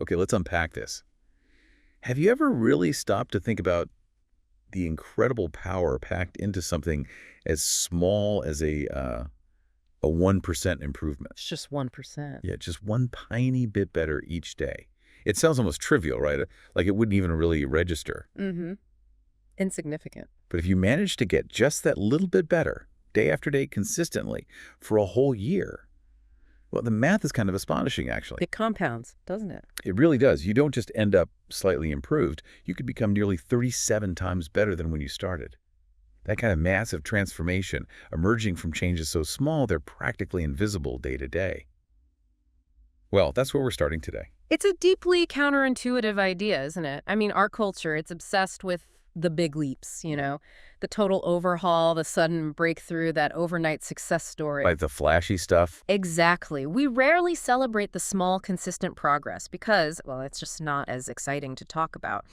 Okay, let's unpack this. Have you ever really stopped to think about the incredible power packed into something as small as a 1% improvement? It's just 1%. Yeah, just one tiny bit better each day. It sounds almost trivial, right? Like it wouldn't even really register. Mm-hmm. Insignificant. But if you manage to get just that little bit better, day after day, consistently, for a whole year, well, the math is kind of astonishing, actually. It compounds, doesn't it? It really does. You don't just end up slightly improved. You could become nearly 37 times better than when you started. That kind of massive transformation emerging from changes so small they're practically invisible day to day. Well, that's where we're starting today. It's a deeply counterintuitive idea, isn't it? I mean, our culture, it's obsessed with the big leaps, the total overhaul, the sudden breakthrough, that overnight success story. Like the flashy stuff. Exactly. We rarely celebrate the small, consistent progress because, well, it's just not as exciting to talk about.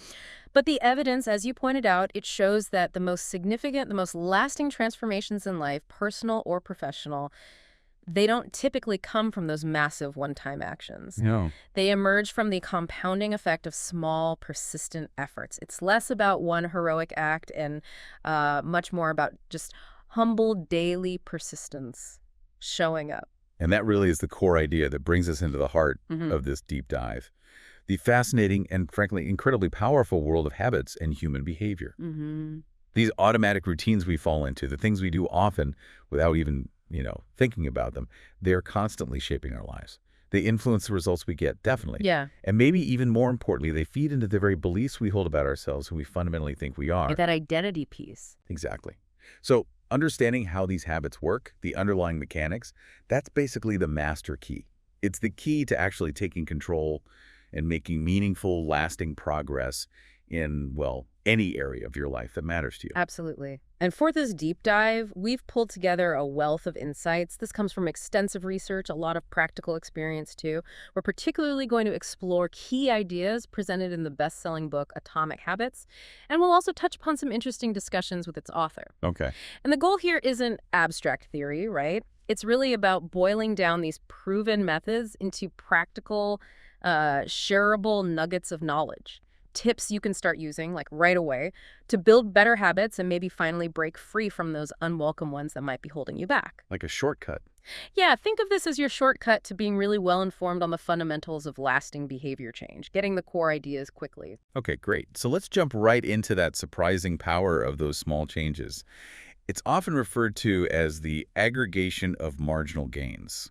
But the evidence, as you pointed out, it shows that the most significant, the most lasting transformations in life, personal or professional, they don't typically come from those massive one-time actions. No. They emerge from the compounding effect of small, persistent efforts. It's less about one heroic act and much more about just humble, daily persistence showing up. And that really is the core idea that brings us into the heart of this deep dive. The fascinating and, frankly, incredibly powerful world of habits and human behavior. These automatic routines we fall into, the things we do often without even thinking about them, they're constantly shaping our lives. They influence the results we get, definitely. Yeah. And maybe even more importantly, they feed into the very beliefs we hold about ourselves who we fundamentally think we are. That identity piece. Exactly. So understanding how these habits work, the underlying mechanics, that's basically the master key. It's the key to actually taking control and making meaningful, lasting progress in, well, any area of your life that matters to you. Absolutely. And for this deep dive, we've pulled together a wealth of insights. This comes from extensive research, a lot of practical experience, too. We're particularly going to explore key ideas presented in the best-selling book, Atomic Habits, and we'll also touch upon some interesting discussions with its author. Okay. And the goal here isn't abstract theory, right? It's really about boiling down these proven methods into practical, shareable nuggets of knowledge. Tips you can start using, like right away, to build better habits and maybe finally break free from those unwelcome ones that might be holding you back. Like a shortcut. Yeah, think of this as your shortcut to being really well-informed on the fundamentals of lasting behavior change, getting the core ideas quickly. Okay, great. So let's jump right into that surprising power of those small changes. It's often referred to as the aggregation of marginal gains.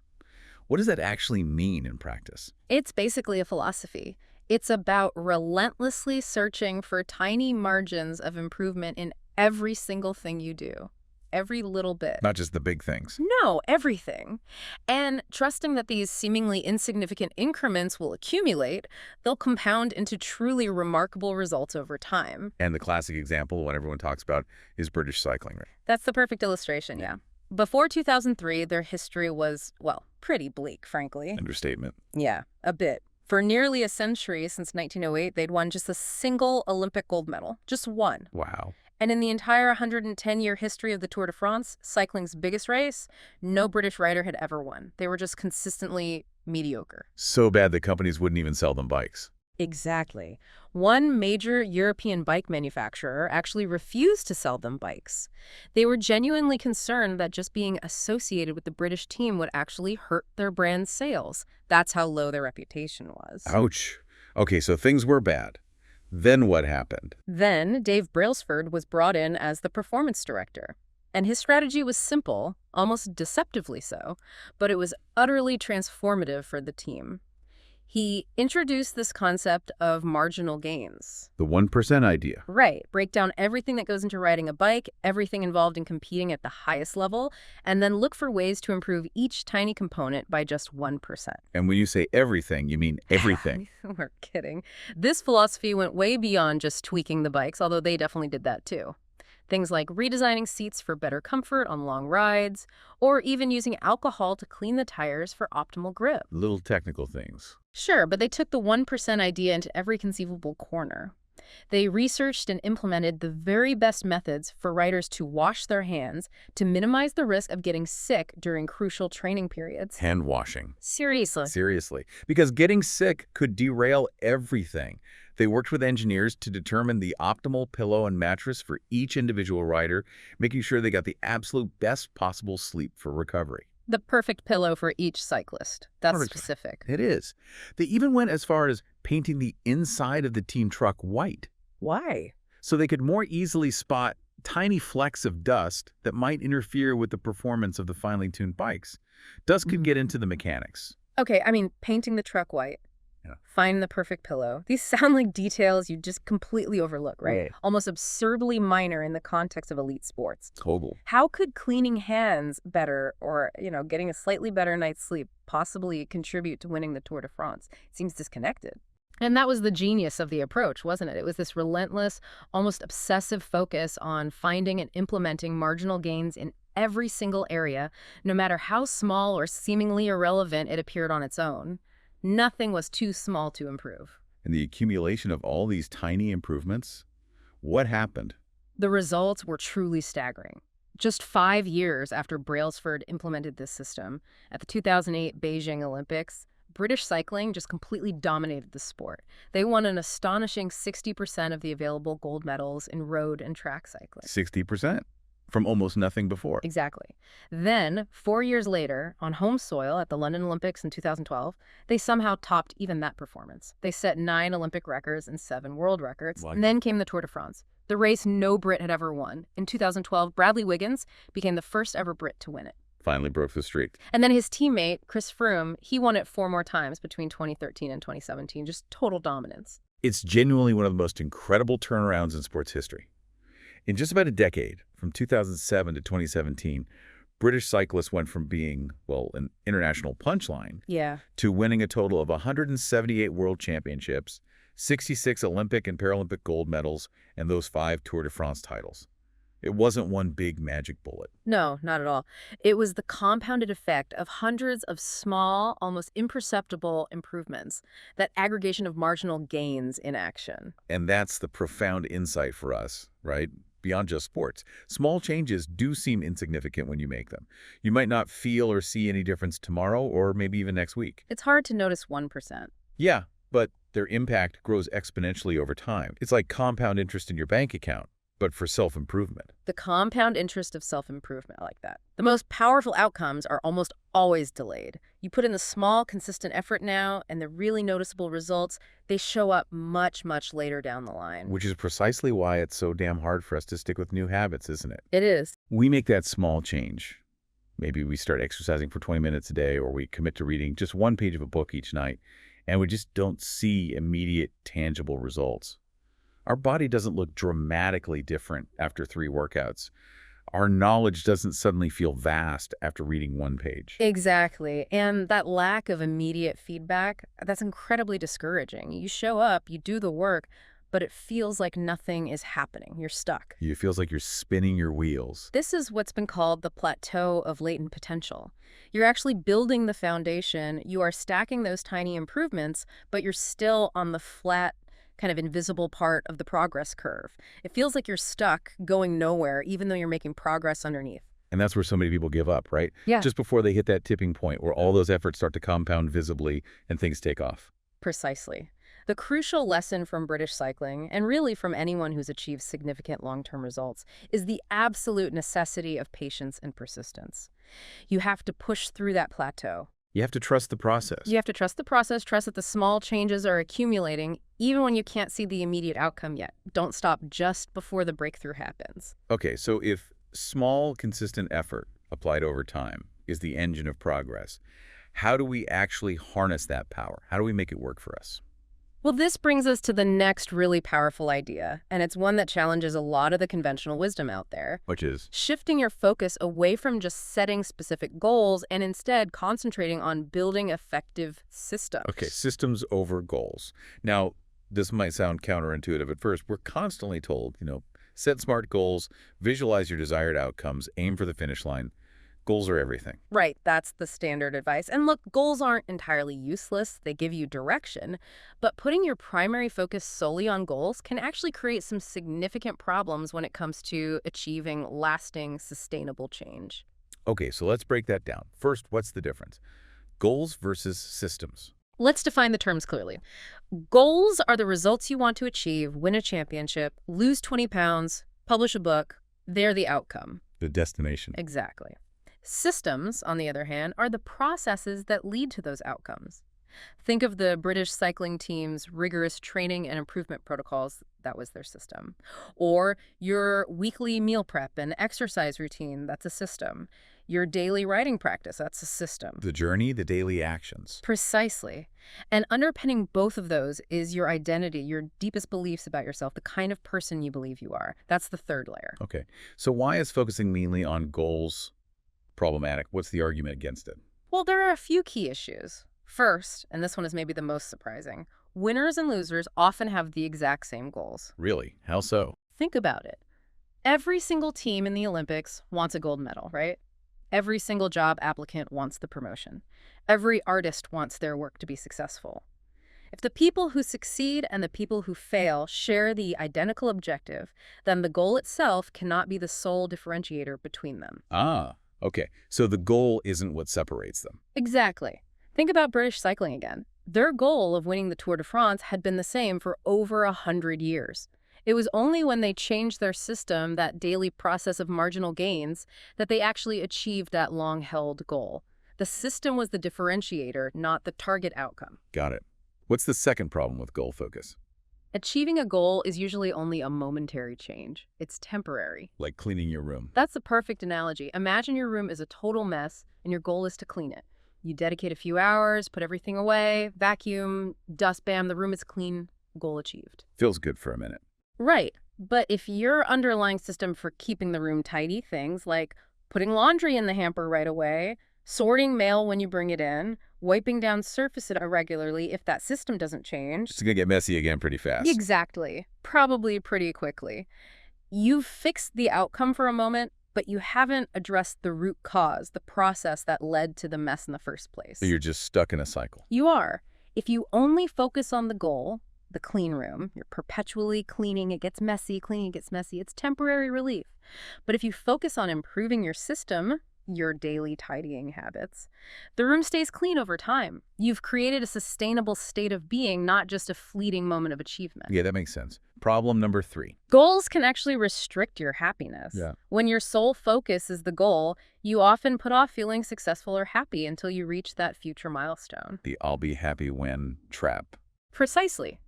What does that actually mean in practice? It's basically a philosophy. It's about relentlessly searching for tiny margins of improvement in every single thing you do. Every little bit. Not just the big things. No, everything. And trusting that these seemingly insignificant increments will accumulate, they'll compound into truly remarkable results over time. And the classic example, what everyone talks about, is British cycling, right? That's the perfect illustration, yeah. Before 2003, their history was, well, pretty bleak, frankly. Understatement. Yeah, a bit. For nearly a century, since 1908, they'd won just a single Olympic gold medal. Just one. Wow. And in the entire 110-year history of the Tour de France, cycling's biggest race, no British rider had ever won. They were just consistently mediocre. So bad that companies wouldn't even sell them bikes. Exactly. One major European bike manufacturer actually refused to sell them bikes. They were genuinely concerned that just being associated with the British team would actually hurt their brand's sales. That's how low their reputation was. Ouch. Okay, so things were bad. Then what happened? Then Dave Brailsford was brought in as the performance director. And his strategy was simple, almost deceptively so, but it was utterly transformative for the team. He introduced this concept of marginal gains. The 1% idea. Right. Break down everything that goes into riding a bike, everything involved in competing at the highest level, and then look for ways to improve each tiny component by just 1%. And when you say everything, you mean everything. We're kidding. This philosophy went way beyond just tweaking the bikes, although they definitely did that too. Things like redesigning seats for better comfort on long rides, or even using alcohol to clean the tires for optimal grip. Little technical things. Sure, but they took the 1% idea into every conceivable corner. They researched and implemented the very best methods for riders to wash their hands to minimize the risk of getting sick during crucial training periods. Hand washing. Seriously. Seriously. Because getting sick could derail everything. They worked with engineers to determine the optimal pillow and mattress for each individual rider, making sure they got the absolute best possible sleep for recovery. The perfect pillow for each cyclist. That's Perfect. specific. It is. They even went as far as painting the inside of the team truck white, Why? so they could more easily spot tiny flecks of dust that might interfere with the performance of the finely tuned bikes. Dust could get into the mechanics. Okay, I mean, painting the truck white. Yeah. Find the perfect pillow. These sound like details you just completely overlook, right? Right. Almost absurdly minor in the context of elite sports. Total. How could cleaning hands better or, getting a slightly better night's sleep possibly contribute to winning the Tour de France? It seems disconnected. And that was the genius of the approach, wasn't it? It was this relentless, almost obsessive focus on finding and implementing marginal gains in every single area, no matter how small or seemingly irrelevant it appeared on its own. Nothing was too small to improve. And the accumulation of all these tiny improvements, what happened? The results were truly staggering. Just 5 years after Brailsford implemented this system, at the 2008 Beijing Olympics, British cycling just completely dominated the sport. They won an astonishing 60% of the available gold medals in road and track cycling. 60%. From almost nothing before. Exactly. Then, 4 years later, on home soil at the London Olympics in 2012, they somehow topped even that performance. They set 9 Olympic records and 7 world records. Wow. And then came the Tour de France, the race no Brit had ever won. In 2012, Bradley Wiggins became the first ever Brit to win it. Finally broke the streak. And then his teammate, Chris Froome, he won it 4 more times between 2013 and 2017. Just total dominance. It's genuinely one of the most incredible turnarounds in sports history. In just about a decade, from 2007 to 2017, British cyclists went from being, an international punchline to winning a total of 178 world championships, 66 Olympic and Paralympic gold medals, and those 5 Tour de France titles. It wasn't one big magic bullet. No, not at all. It was the compounded effect of hundreds of small, almost imperceptible improvements, that aggregation of marginal gains in action. And that's the profound insight for us, right? Beyond just sports. Small changes do seem insignificant when you make them. You might not feel or see any difference tomorrow or maybe even next week. It's hard to notice 1%. Yeah, but their impact grows exponentially over time. It's like compound interest in your bank account, but for self-improvement. The compound interest of self-improvement, I like that. The most powerful outcomes are almost always delayed. You put in the small, consistent effort now, and the really noticeable results, they show up much, much later down the line. Which is precisely why it's so damn hard for us to stick with new habits, isn't it? It is. We make that small change. Maybe we start exercising for 20 minutes a day, or we commit to reading just 1 page of a book each night, and we just don't see immediate, tangible results. Our body doesn't look dramatically different after 3 workouts. Our knowledge doesn't suddenly feel vast after reading 1 page. Exactly. And that lack of immediate feedback, that's incredibly discouraging. You show up, you do the work, but it feels like nothing is happening. You're stuck. It feels like you're spinning your wheels. This is what's been called the plateau of latent potential. You're actually building the foundation. You are stacking those tiny improvements, but you're still on the flat, kind of invisible part of the progress curve. It feels like you're stuck, going nowhere, even though you're making progress underneath. And that's where so many people give up, right? Yeah. Just before they hit that tipping point where all those efforts start to compound visibly and things take off. Precisely. The crucial lesson from British cycling, and really from anyone who's achieved significant long-term results, is the absolute necessity of patience and persistence. You have to push through that plateau. You have to trust the process. You have to trust the process, trust that the small changes are accumulating, even when you can't see the immediate outcome yet. Don't stop just before the breakthrough happens. Okay, so if small, consistent effort applied over time is the engine of progress, how do we actually harness that power? How do we make it work for us? Well, this brings us to the next really powerful idea, and it's one that challenges a lot of the conventional wisdom out there. Which is? Shifting your focus away from just setting specific goals and instead concentrating on building effective systems. Okay, systems over goals. Now, this might sound counterintuitive at first. We're constantly told, set smart goals, visualize your desired outcomes, aim for the finish line. Goals are everything. Right, that's the standard advice. And look, goals aren't entirely useless. They give you direction. But putting your primary focus solely on goals can actually create some significant problems when it comes to achieving lasting, sustainable change. Okay, so let's break that down. First, what's the difference? Goals versus systems. Let's define the terms clearly. Goals are the results you want to achieve: win a championship, lose 20 pounds, publish a book. They're the outcome. The destination. Exactly. Systems, on the other hand, are the processes that lead to those outcomes. Think of the British cycling team's rigorous training and improvement protocols. That was their system. Or your weekly meal prep and exercise routine. That's a system. Your daily writing practice. That's a system. The journey, the daily actions. Precisely. And underpinning both of those is your identity, your deepest beliefs about yourself, the kind of person you believe you are. That's the third layer. Okay, so why is focusing mainly on goals problematic? What's the argument against it? Well, there are a few key issues. First, and this one is maybe the most surprising, winners and losers often have the exact same goals. Really? How so? Think about it. Every single team in the Olympics wants a gold medal, right? Every single job applicant wants the promotion. Every artist wants their work to be successful. If the people who succeed and the people who fail share the identical objective, then the goal itself cannot be the sole differentiator between them. Ah, okay. So the goal isn't what separates them. Exactly. Think about British cycling again. Their goal of winning the Tour de France had been the same for over 100 years. It was only when they changed their system, that daily process of marginal gains, that they actually achieved that long-held goal. The system was the differentiator, not the target outcome. Got it. What's the second problem with goal focus? Achieving a goal is usually only a momentary change. It's temporary. Like cleaning your room. That's the perfect analogy. Imagine your room is a total mess, and your goal is to clean it. You dedicate a few hours, put everything away, vacuum, dust, bam, the room is clean, goal achieved. Feels good for a minute. Right. But if your underlying system for keeping the room tidy, things like putting laundry in the hamper right away, sorting mail when you bring it in, wiping down surfaces regularly, if that system doesn't change... It's going to get messy again pretty fast. Exactly. Probably pretty quickly. You've fixed the outcome for a moment, but you haven't addressed the root cause, the process that led to the mess in the first place. So you're just stuck in a cycle. You are. If you only focus on the goal, the clean room, you're perpetually cleaning, it gets messy, cleaning, it gets messy, it's temporary relief. But if you focus on improving your system, your daily tidying habits, the room stays clean over time. You've created a sustainable state of being, not just a fleeting moment of achievement. Yeah, that makes sense. Problem number 3. Goals can actually restrict your happiness. Yeah. When your sole focus is the goal, you often put off feeling successful or happy until you reach that future milestone. The I'll be happy when trap. Precisely.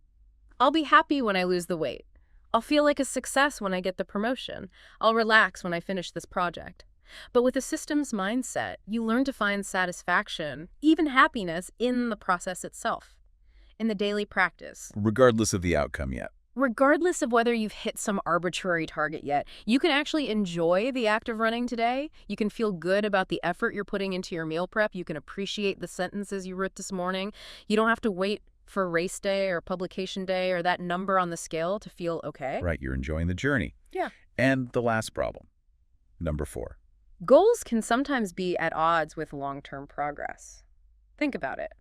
I'll be happy when I lose the weight. I'll feel like a success when I get the promotion. I'll relax when I finish this project. But with a systems mindset, you learn to find satisfaction, even happiness, in the process itself, in the daily practice. Regardless of the outcome yet. Regardless of whether you've hit some arbitrary target yet, you can actually enjoy the act of running today. You can feel good about the effort you're putting into your meal prep. You can appreciate the sentences you wrote this morning. You don't have to wait for race day or publication day or that number on the scale to feel okay. Right, you're enjoying the journey. Yeah. And the last problem, number 4. Goals can sometimes be at odds with long-term progress. Think about it.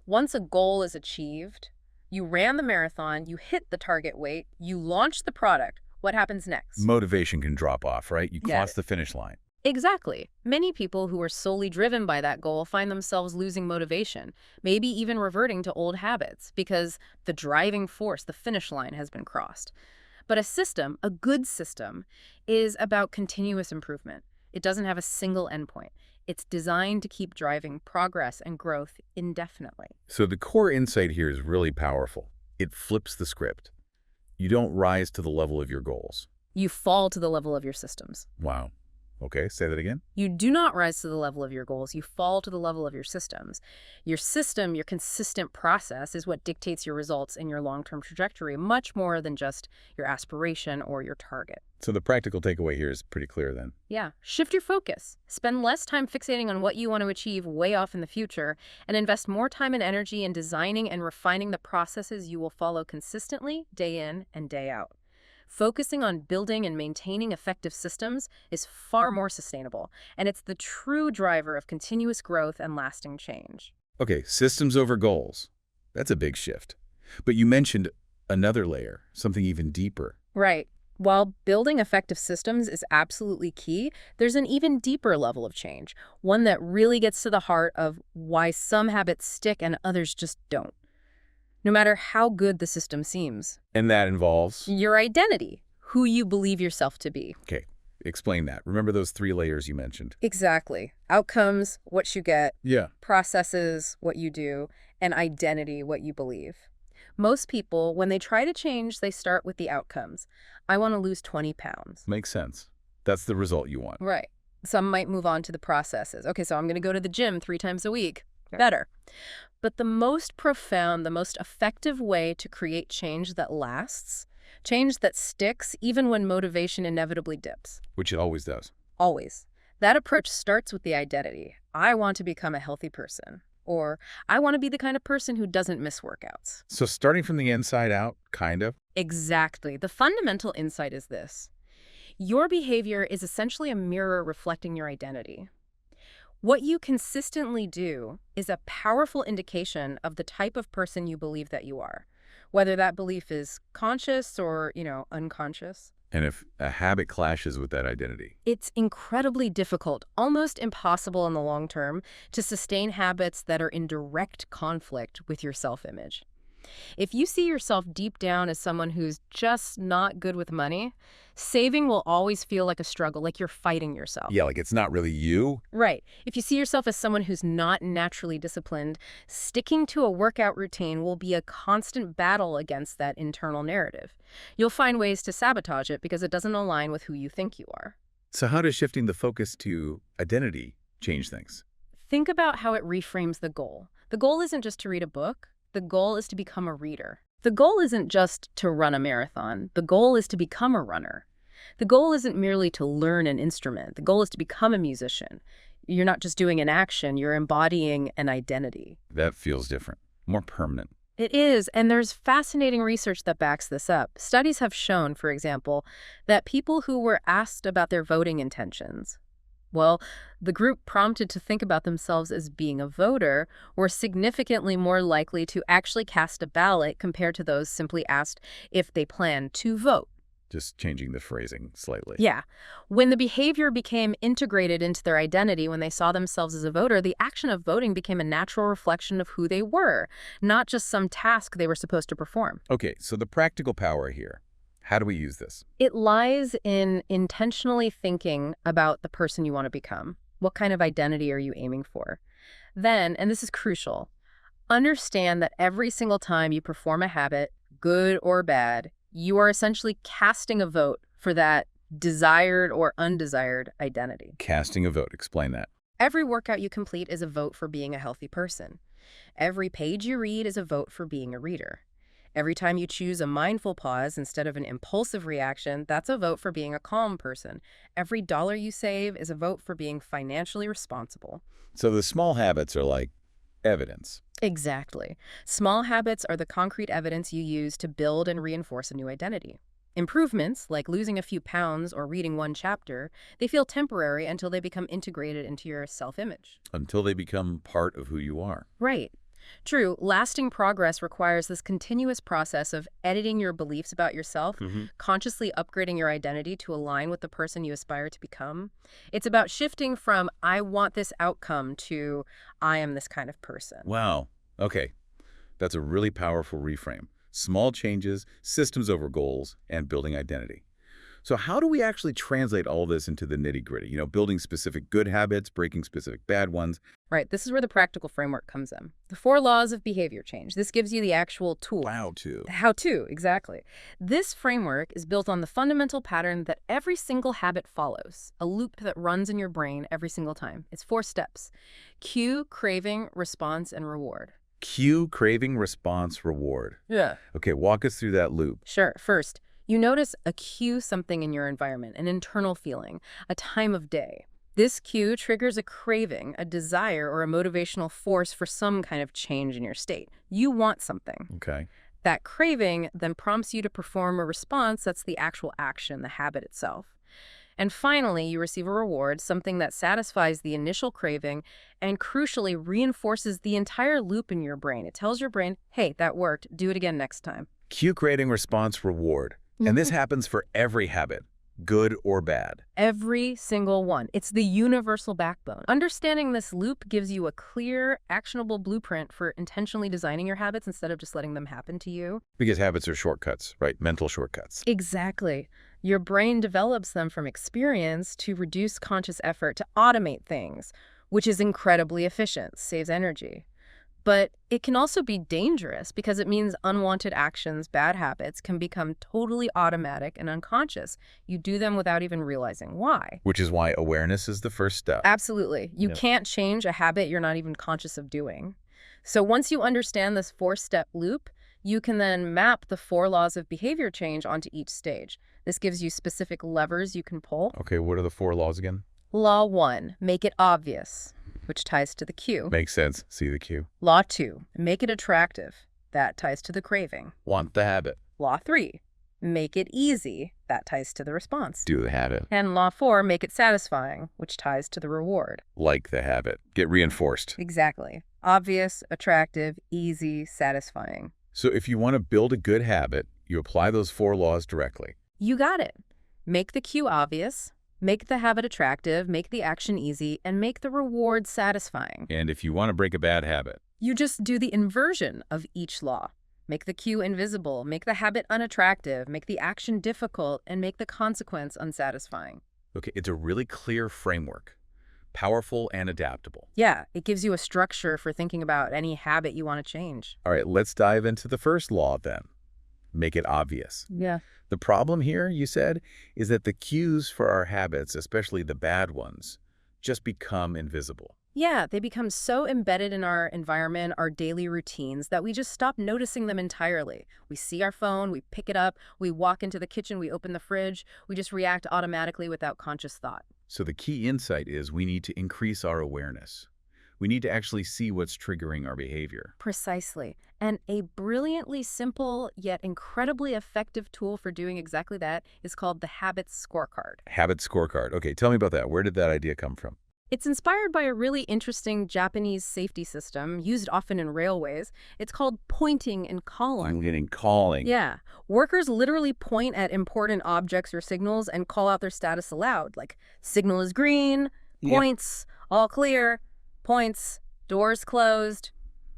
Once a goal is achieved, you ran the marathon, you hit the target weight, you launched the product. What happens next? Motivation can drop off, right? You Yeah. cross the finish line. Exactly. Many people who are solely driven by that goal find themselves losing motivation, maybe even reverting to old habits because the driving force, the finish line, has been crossed. But a system, a good system, is about continuous improvement. It doesn't have a single endpoint. It's designed to keep driving progress and growth indefinitely. So the core insight here is really powerful. It flips the script. You don't rise to the level of your goals. You fall to the level of your systems. Wow. Okay, say that again. You do not rise to the level of your goals. You fall to the level of your systems. Your system, your consistent process, is what dictates your results and your long-term trajectory, much more than just your aspiration or your target. So the practical takeaway here is pretty clear then. Yeah. Shift your focus. Spend less time fixating on what you want to achieve way off in the future, and invest more time and energy in designing and refining the processes you will follow consistently, day in and day out. Focusing on building and maintaining effective systems is far more sustainable, and it's the true driver of continuous growth and lasting change. Okay, systems over goals. That's a big shift. But you mentioned another layer, something even deeper. Right. While building effective systems is absolutely key, there's an even deeper level of change, one that really gets to the heart of why some habits stick and others just don't, no matter how good the system seems. And that involves? Your identity, who you believe yourself to be. Okay, explain that. Remember those 3 layers you mentioned? Exactly. Outcomes, what you get. Yeah. Processes, what you do. And identity, what you believe. Most people, when they try to change, they start with the outcomes. I want to lose 20 pounds. Makes sense. That's the result you want. Right. Some might move on to the processes. Okay, so I'm going to go to the gym 3 times a week. Better. But the most profound, the most effective way to create change that lasts, change that sticks even when motivation inevitably dips. Which it always does. Always. That approach starts with the identity. I want to become a healthy person. Or, I want to be the kind of person who doesn't miss workouts. So starting from the inside out, kind of? Exactly. The fundamental insight is this. Your behavior is essentially a mirror reflecting your identity. What you consistently do is a powerful indication of the type of person you believe that you are, whether that belief is conscious or, unconscious. And if a habit clashes with that identity? It's incredibly difficult, almost impossible in the long term, to sustain habits that are in direct conflict with your self-image. If you see yourself deep down as someone who's just not good with money, saving will always feel like a struggle, like you're fighting yourself. Yeah, like it's not really you? Right. If you see yourself as someone who's not naturally disciplined, sticking to a workout routine will be a constant battle against that internal narrative. You'll find ways to sabotage it because it doesn't align with who you think you are. So how does shifting the focus to identity change things? Think about how it reframes the goal. The goal isn't just to read a book. The goal is to become a reader. The goal isn't just to run a marathon. The goal is to become a runner. The goal isn't merely to learn an instrument. The goal is to become a musician. You're not just doing an action, you're embodying an identity. That feels different, more permanent. It is, and there's fascinating research that backs this up. Studies have shown, for example, that people who were asked about their voting intentions, well, the group prompted to think about themselves as being a voter were significantly more likely to actually cast a ballot compared to those simply asked if they plan to vote. Just changing the phrasing slightly. Yeah. When the behavior became integrated into their identity, when they saw themselves as a voter, the action of voting became a natural reflection of who they were, not just some task they were supposed to perform. Okay, so the practical power here. How do we use this? It lies in intentionally thinking about the person you want to become. What kind of identity are you aiming for? Then, and this is crucial, understand that every single time you perform a habit, good or bad, you are essentially casting a vote for that desired or undesired identity. Casting a vote. Explain that. Every workout you complete is a vote for being a healthy person. Every page you read is a vote for being a reader. Every time you choose a mindful pause instead of an impulsive reaction, that's a vote for being a calm person. Every dollar you save is a vote for being financially responsible. So the small habits are like evidence. Exactly. Small habits are the concrete evidence you use to build and reinforce a new identity. Improvements, like losing a few pounds or reading one chapter, they feel temporary until they become integrated into your self-image. Until they become part of who you are. Right. True, lasting progress requires this continuous process of editing your beliefs about yourself, consciously upgrading your identity to align with the person you aspire to become. It's about shifting from, I want this outcome, to, I am this kind of person. Wow. Okay. That's a really powerful reframe. Small changes, systems over goals, and building identity. So how do we actually translate all this into the nitty-gritty? You know, building specific good habits, breaking specific bad ones. Right. This is where the practical framework comes in. The 4 laws of behavior change. This gives you the actual tool. How-to, exactly. This framework is built on the fundamental pattern that every single habit follows, a loop that runs in your brain every single time. It's 4 steps. Cue, craving, response, and reward. Cue, craving, response, reward. Yeah. Okay, walk us through that loop. Sure. First, you notice a cue something in your environment, an internal feeling, a time of day. This cue triggers a craving, a desire, or a motivational force for some kind of change in your state. You want something. Okay. That craving then prompts you to perform a response that's the actual action, the habit itself. And finally, you receive a reward, something that satisfies the initial craving and crucially reinforces the entire loop in your brain. It tells your brain, hey, that worked, do it again next time. Cue creating response reward. And this happens for every habit, good or bad. Every single one. It's the universal backbone. Understanding this loop gives you a clear, actionable blueprint for intentionally designing your habits instead of just letting them happen to you. Because habits are shortcuts, right? Mental shortcuts. Exactly. Your brain develops them from experience to reduce conscious effort to automate things, which is incredibly efficient, saves energy. But it can also be dangerous because it means unwanted actions, bad habits, can become totally automatic and unconscious. You do them without even realizing why. Which is why awareness is the first step. Absolutely. You can't change a habit you're not even conscious of doing. So once you understand this 4-step loop, you can then map the 4 laws of behavior change onto each stage. This gives you specific levers you can pull. Okay, what are the 4 laws again? Law 1, make it obvious, which ties to the cue. Makes sense. See the cue. Law 2, make it attractive. That ties to the craving. Want the habit. Law 3, make it easy. That ties to the response. Do the habit. And Law 4, make it satisfying, which ties to the reward. Like the habit. Get reinforced. Exactly. Obvious, attractive, easy, satisfying. So if you want to build a good habit, you apply those 4 laws directly. You got it. Make the cue obvious, make the habit attractive, make the action easy, and make the reward satisfying. And if you want to break a bad habit, you just do the inversion of each law. Make the cue invisible, make the habit unattractive, make the action difficult, and make the consequence unsatisfying. okay, it's a really clear framework. Powerful and adaptable. Yeah, it gives you a structure for thinking about any habit you want to change. All right, let's dive into the first law then. Make it obvious. Yeah. The problem here, you said, is that the cues for our habits, especially the bad ones, just become invisible. Yeah, they become so embedded in our environment, our daily routines, that we just stop noticing them entirely. We see our phone, we pick it up, we walk into the kitchen, we open the fridge, we just react automatically without conscious thought. So the key insight is we need to increase our awareness. We need to actually see what's triggering our behavior. Precisely. And a brilliantly simple yet incredibly effective tool for doing exactly that is called the Habits Scorecard. Habit scorecard. Okay, tell me about that. Where did that idea come from? It's inspired by a really interesting Japanese safety system used often in railways. It's called pointing and calling. I'm getting calling. Yeah. Workers literally point at important objects or signals and call out their status aloud, like signal is green, points, all clear, points, doors closed,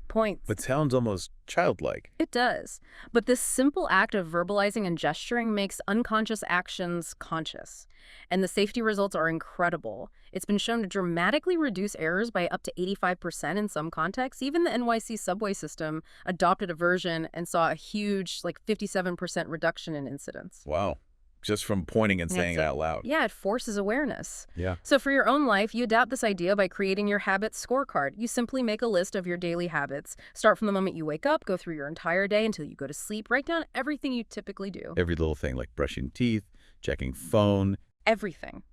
points. But sounds almost childlike. It does. But this simple act of verbalizing and gesturing makes unconscious actions conscious. And the safety results are incredible. It's been shown to dramatically reduce errors by up to 85% in some contexts. Even the NYC subway system adopted a version and saw a huge, 57% reduction in incidents. Wow. Just from pointing and saying it out loud. Yeah, it forces awareness. Yeah. So for your own life, you adapt this idea by creating your habits scorecard. You simply make a list of your daily habits. Start from the moment you wake up, go through your entire day until you go to sleep. Write down everything you typically do. Every little thing, like brushing teeth, checking phone. Everything.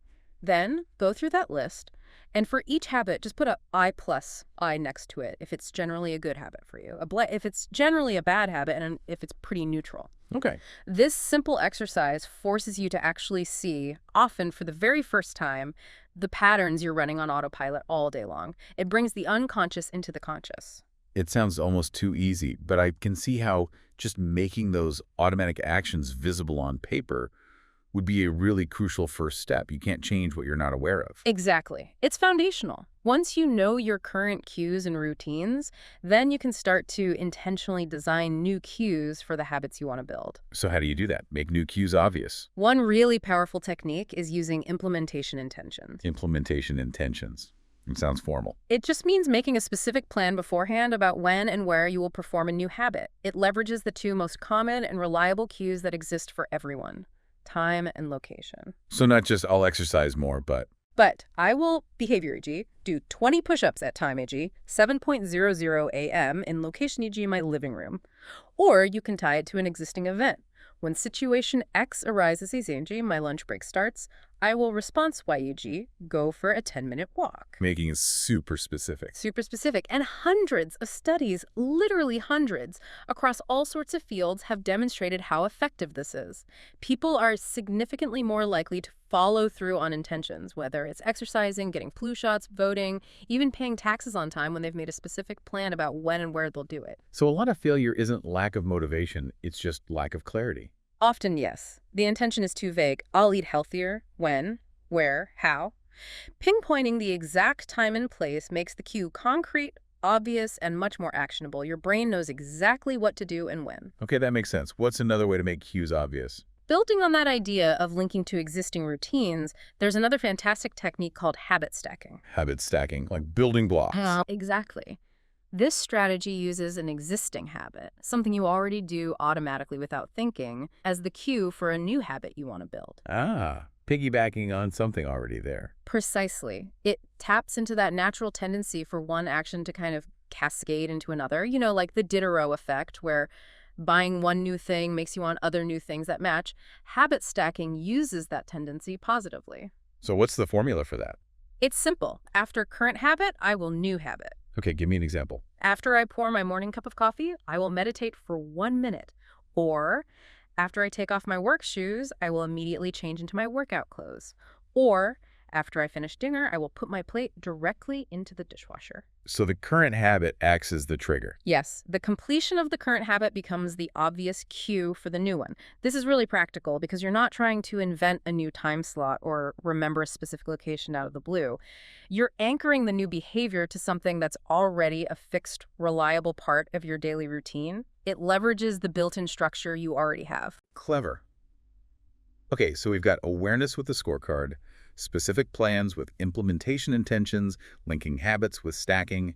Then go through that list, and for each habit, just put a I next to it if it's generally a good habit for you, if it's generally a bad habit, and if it's pretty neutral. Okay. This simple exercise forces you to actually see, often for the very first time, the patterns you're running on autopilot all day long. It brings the unconscious into the conscious. It sounds almost too easy, but I can see how just making those automatic actions visible on paper would be a really crucial first step. You can't change what you're not aware of. Exactly. It's foundational. Once you know your current cues and routines, then you can start to intentionally design new cues for the habits you want to build. So how do you do that? Make new cues obvious. One really powerful technique is using implementation intentions. Implementation intentions. It sounds formal. It just means making a specific plan beforehand about when and where you will perform a new habit. It leverages the 2 most common and reliable cues that exist for everyone: time and location. So not just I'll exercise more, but I will, behavior e.g., do 20 push-ups at time e.g., 7:00 a.m. in location e.g. my living room. Or you can tie it to an existing event. When situation X arises e.g. my lunch break starts, I will response YUG, go for a 10-minute walk. Making it super specific. Super specific. And hundreds of studies, literally hundreds, across all sorts of fields have demonstrated how effective this is. People are significantly more likely to follow through on intentions, whether it's exercising, getting flu shots, voting, even paying taxes on time when they've made a specific plan about when and where they'll do it. So a lot of failure isn't lack of motivation, it's just lack of clarity. Often, yes. The intention is too vague. I'll eat healthier. When? Where? How? Pinpointing the exact time and place makes the cue concrete, obvious, and much more actionable. Your brain knows exactly what to do and when. Okay, that makes sense. What's another way to make cues obvious? Building on that idea of linking to existing routines, there's another fantastic technique called habit stacking. Habit stacking, like building blocks. Exactly. This strategy uses an existing habit, something you already do automatically without thinking, as the cue for a new habit you want to build. Piggybacking on something already there. Precisely. It taps into that natural tendency for one action to kind of cascade into another, like the Diderot effect, where buying one new thing makes you want other new things that match. Habit stacking uses that tendency positively. So what's the formula for that? It's simple. After current habit, I will new habit. Okay, give me an example. After I pour my morning cup of coffee, I will meditate for 1 minute. Or after I take off my work shoes, I will immediately change into my workout clothes. Or after I finish dinner, I will put my plate directly into the dishwasher. So the current habit acts as the trigger. Yes, the completion of the current habit becomes the obvious cue for the new one. This is really practical because you're not trying to invent a new time slot or remember a specific location out of the blue. You're anchoring the new behavior to something that's already a fixed, reliable part of your daily routine. It leverages the built-in structure you already have. Clever. Okay, so we've got awareness with the scorecard, specific plans with implementation intentions, linking habits with stacking.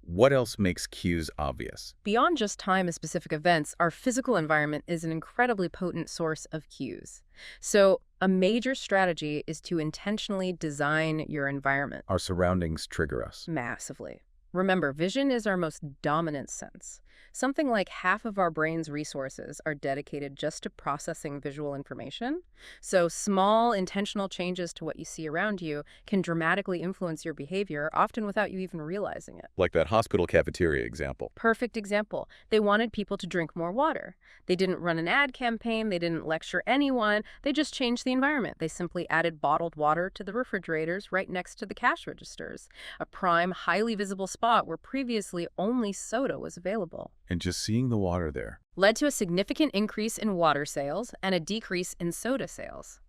What else makes cues obvious? Beyond just time and specific events, our physical environment is an incredibly potent source of cues. So a major strategy is to intentionally design your environment. Our surroundings trigger us. Massively. Remember, vision is our most dominant sense. Something like half of our brain's resources are dedicated just to processing visual information. So small, intentional changes to what you see around you can dramatically influence your behavior, often without you even realizing it. Like that hospital cafeteria example. Perfect example. They wanted people to drink more water. They didn't run an ad campaign. They didn't lecture anyone. They just changed the environment. They simply added bottled water to the refrigerators right next to the cash registers, a prime, highly visible spot where previously only soda was available. And just seeing the water there Led to a significant increase in water sales and a decrease in soda sales.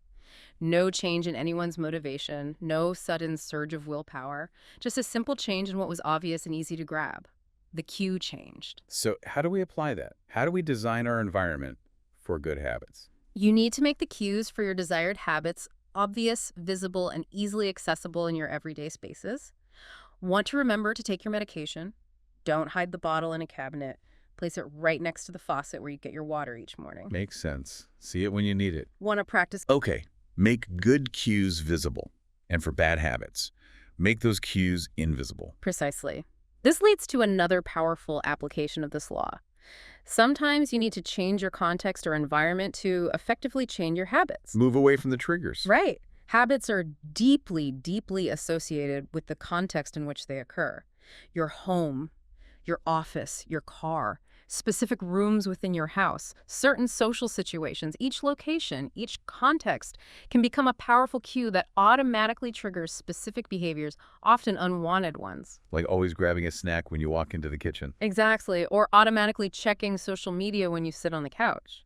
No change in anyone's motivation, no sudden surge of willpower, just a simple change in what was obvious and easy to grab. The cue changed. So how do we apply that? How do we design our environment for good habits? You need to make the cues for your desired habits obvious, visible, and easily accessible in your everyday spaces. Want to remember to take your medication. Don't hide the bottle in a cabinet. Place it right next to the faucet where you get your water each morning. Makes sense. See it when you need it. Want to practice? Okay, make good cues visible. And for bad habits, make those cues invisible. Precisely. This leads to another powerful application of this law. Sometimes you need to change your context or environment to effectively change your habits. Move away from the triggers. Right. Habits are deeply, deeply associated with the context in which they occur. Your home, your office, your car, specific rooms within your house, certain social situations, each location, each context can become a powerful cue that automatically triggers specific behaviors, often unwanted ones. Like always grabbing a snack when you walk into the kitchen. Exactly, or automatically checking social media when you sit on the couch.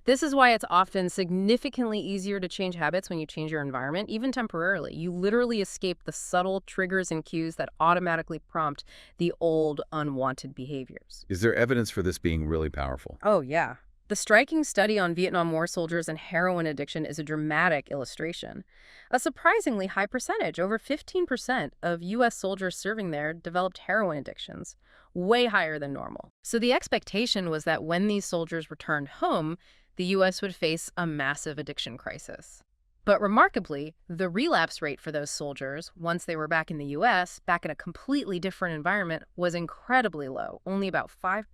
This is why it's often significantly easier to change habits when you change your environment, even temporarily. You literally escape the subtle triggers and cues that automatically prompt the old, unwanted behaviors. Is there evidence for this being really powerful? Oh, yeah. The striking study on Vietnam War soldiers and heroin addiction is a dramatic illustration. A surprisingly high percentage, over 15% of U.S. soldiers serving there developed heroin addictions, way higher than normal. So the expectation was that when these soldiers returned home, the U.S. would face a massive addiction crisis. But remarkably, the relapse rate for those soldiers, once they were back in the U.S., back in a completely different environment, was incredibly low, only about 5%.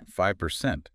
5%.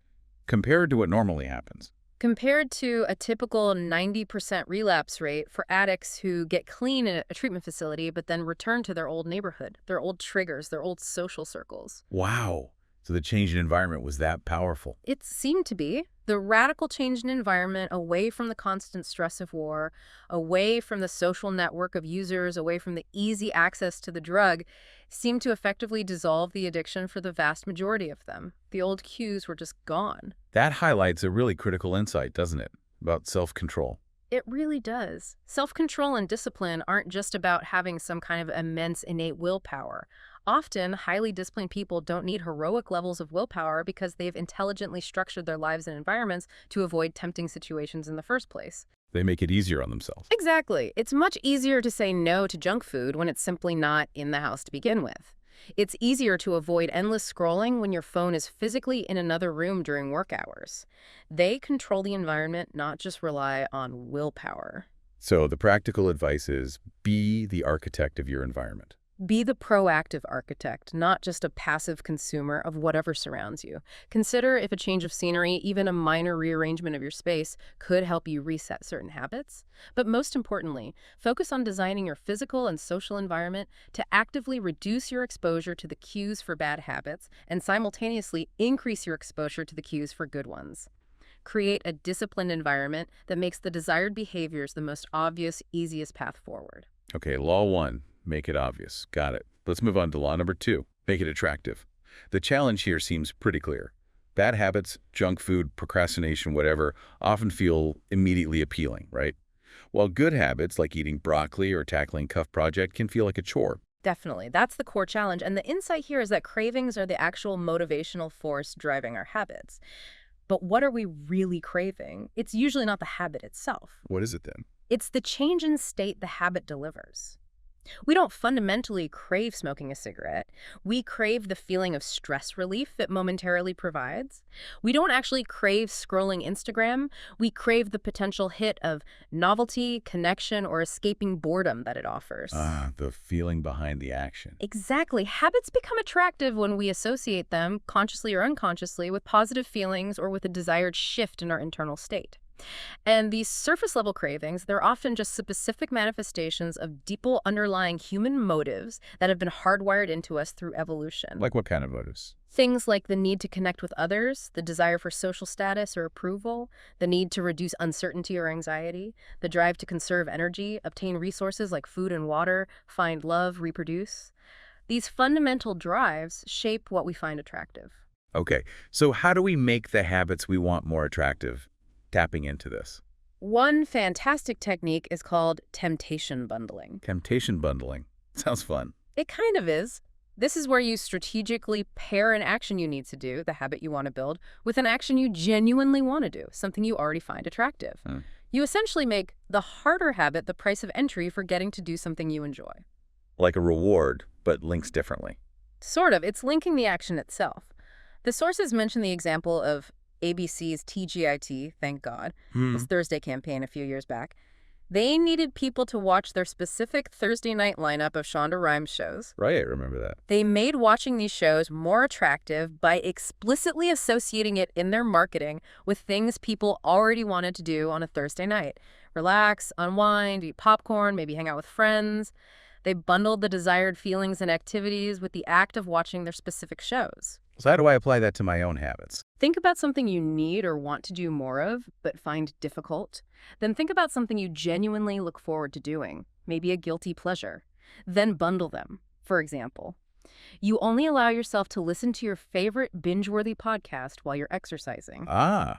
Compared to what normally happens. Compared to a typical 90% relapse rate for addicts who get clean in a treatment facility but then return to their old neighborhood, their old triggers, their old social circles. Wow. So the change in environment was that powerful. It seemed to be. The radical change in environment, away from the constant stress of war, away from the social network of users, away from the easy access to the drug, seemed to effectively dissolve the addiction for the vast majority of them. The old cues were just gone. That highlights a really critical insight, doesn't it? About self-control. It really does. Self-control and discipline aren't just about having some kind of immense innate willpower. Often, highly disciplined people don't need heroic levels of willpower because they've intelligently structured their lives and environments to avoid tempting situations in the first place. They make it easier on themselves. Exactly. It's much easier to say no to junk food when it's simply not in the house to begin with. It's easier to avoid endless scrolling when your phone is physically in another room during work hours. They control the environment, not just rely on willpower. So the practical advice is be the architect of your environment. Be the proactive architect, not just a passive consumer of whatever surrounds you. Consider if a change of scenery, even a minor rearrangement of your space, could help you reset certain habits. But most importantly, focus on designing your physical and social environment to actively reduce your exposure to the cues for bad habits and simultaneously increase your exposure to the cues for good ones. Create a disciplined environment that makes the desired behaviors the most obvious, easiest path forward. Okay, law 1. Make it obvious. Got it. Let's move on to law number 2. Make it attractive. The challenge here seems pretty clear. Bad habits, junk food, procrastination, whatever, often feel immediately appealing, right? While good habits, like eating broccoli or tackling Cuff Project, can feel like a chore. Definitely. That's the core challenge. And the insight here is that cravings are the actual motivational force driving our habits. But what are we really craving? It's usually not the habit itself. What is it then? It's the change in state the habit delivers. We don't fundamentally crave smoking a cigarette. We crave the feeling of stress relief it momentarily provides. We don't actually crave scrolling Instagram. We crave the potential hit of novelty, connection, or escaping boredom that it offers. The feeling behind the action. Exactly. Habits become attractive when we associate them, consciously or unconsciously, with positive feelings or with a desired shift in our internal state. And these surface-level cravings, they're often just specific manifestations of deeper underlying human motives that have been hardwired into us through evolution. Like what kind of motives? Things like the need to connect with others, the desire for social status or approval, the need to reduce uncertainty or anxiety, the drive to conserve energy, obtain resources like food and water, find love, reproduce. These fundamental drives shape what we find attractive. Okay, so how do we make the habits we want more attractive? Tapping into this. One fantastic technique is called temptation bundling. Temptation bundling. Sounds fun. It kind of is. This is where you strategically pair an action you need to do, the habit you want to build, with an action you genuinely want to do, something you already find attractive. You essentially make the harder habit the price of entry for getting to do something you enjoy. Like a reward, but links differently. Sort of. It's linking the action itself. The sources mention the example of ABC's TGIT, thank God, this Thursday campaign a few years back. They needed people to watch their specific Thursday night lineup of Shonda Rhimes shows. Right, I remember that. They made watching these shows more attractive by explicitly associating it in their marketing with things people already wanted to do on a Thursday night. Relax, unwind, eat popcorn, maybe hang out with friends. They bundled the desired feelings and activities with the act of watching their specific shows. So how do I apply that to my own habits? Think about something you need or want to do more of, but find difficult. Then think about something you genuinely look forward to doing, maybe a guilty pleasure. Then bundle them. For example, you only allow yourself to listen to your favorite binge-worthy podcast while you're exercising.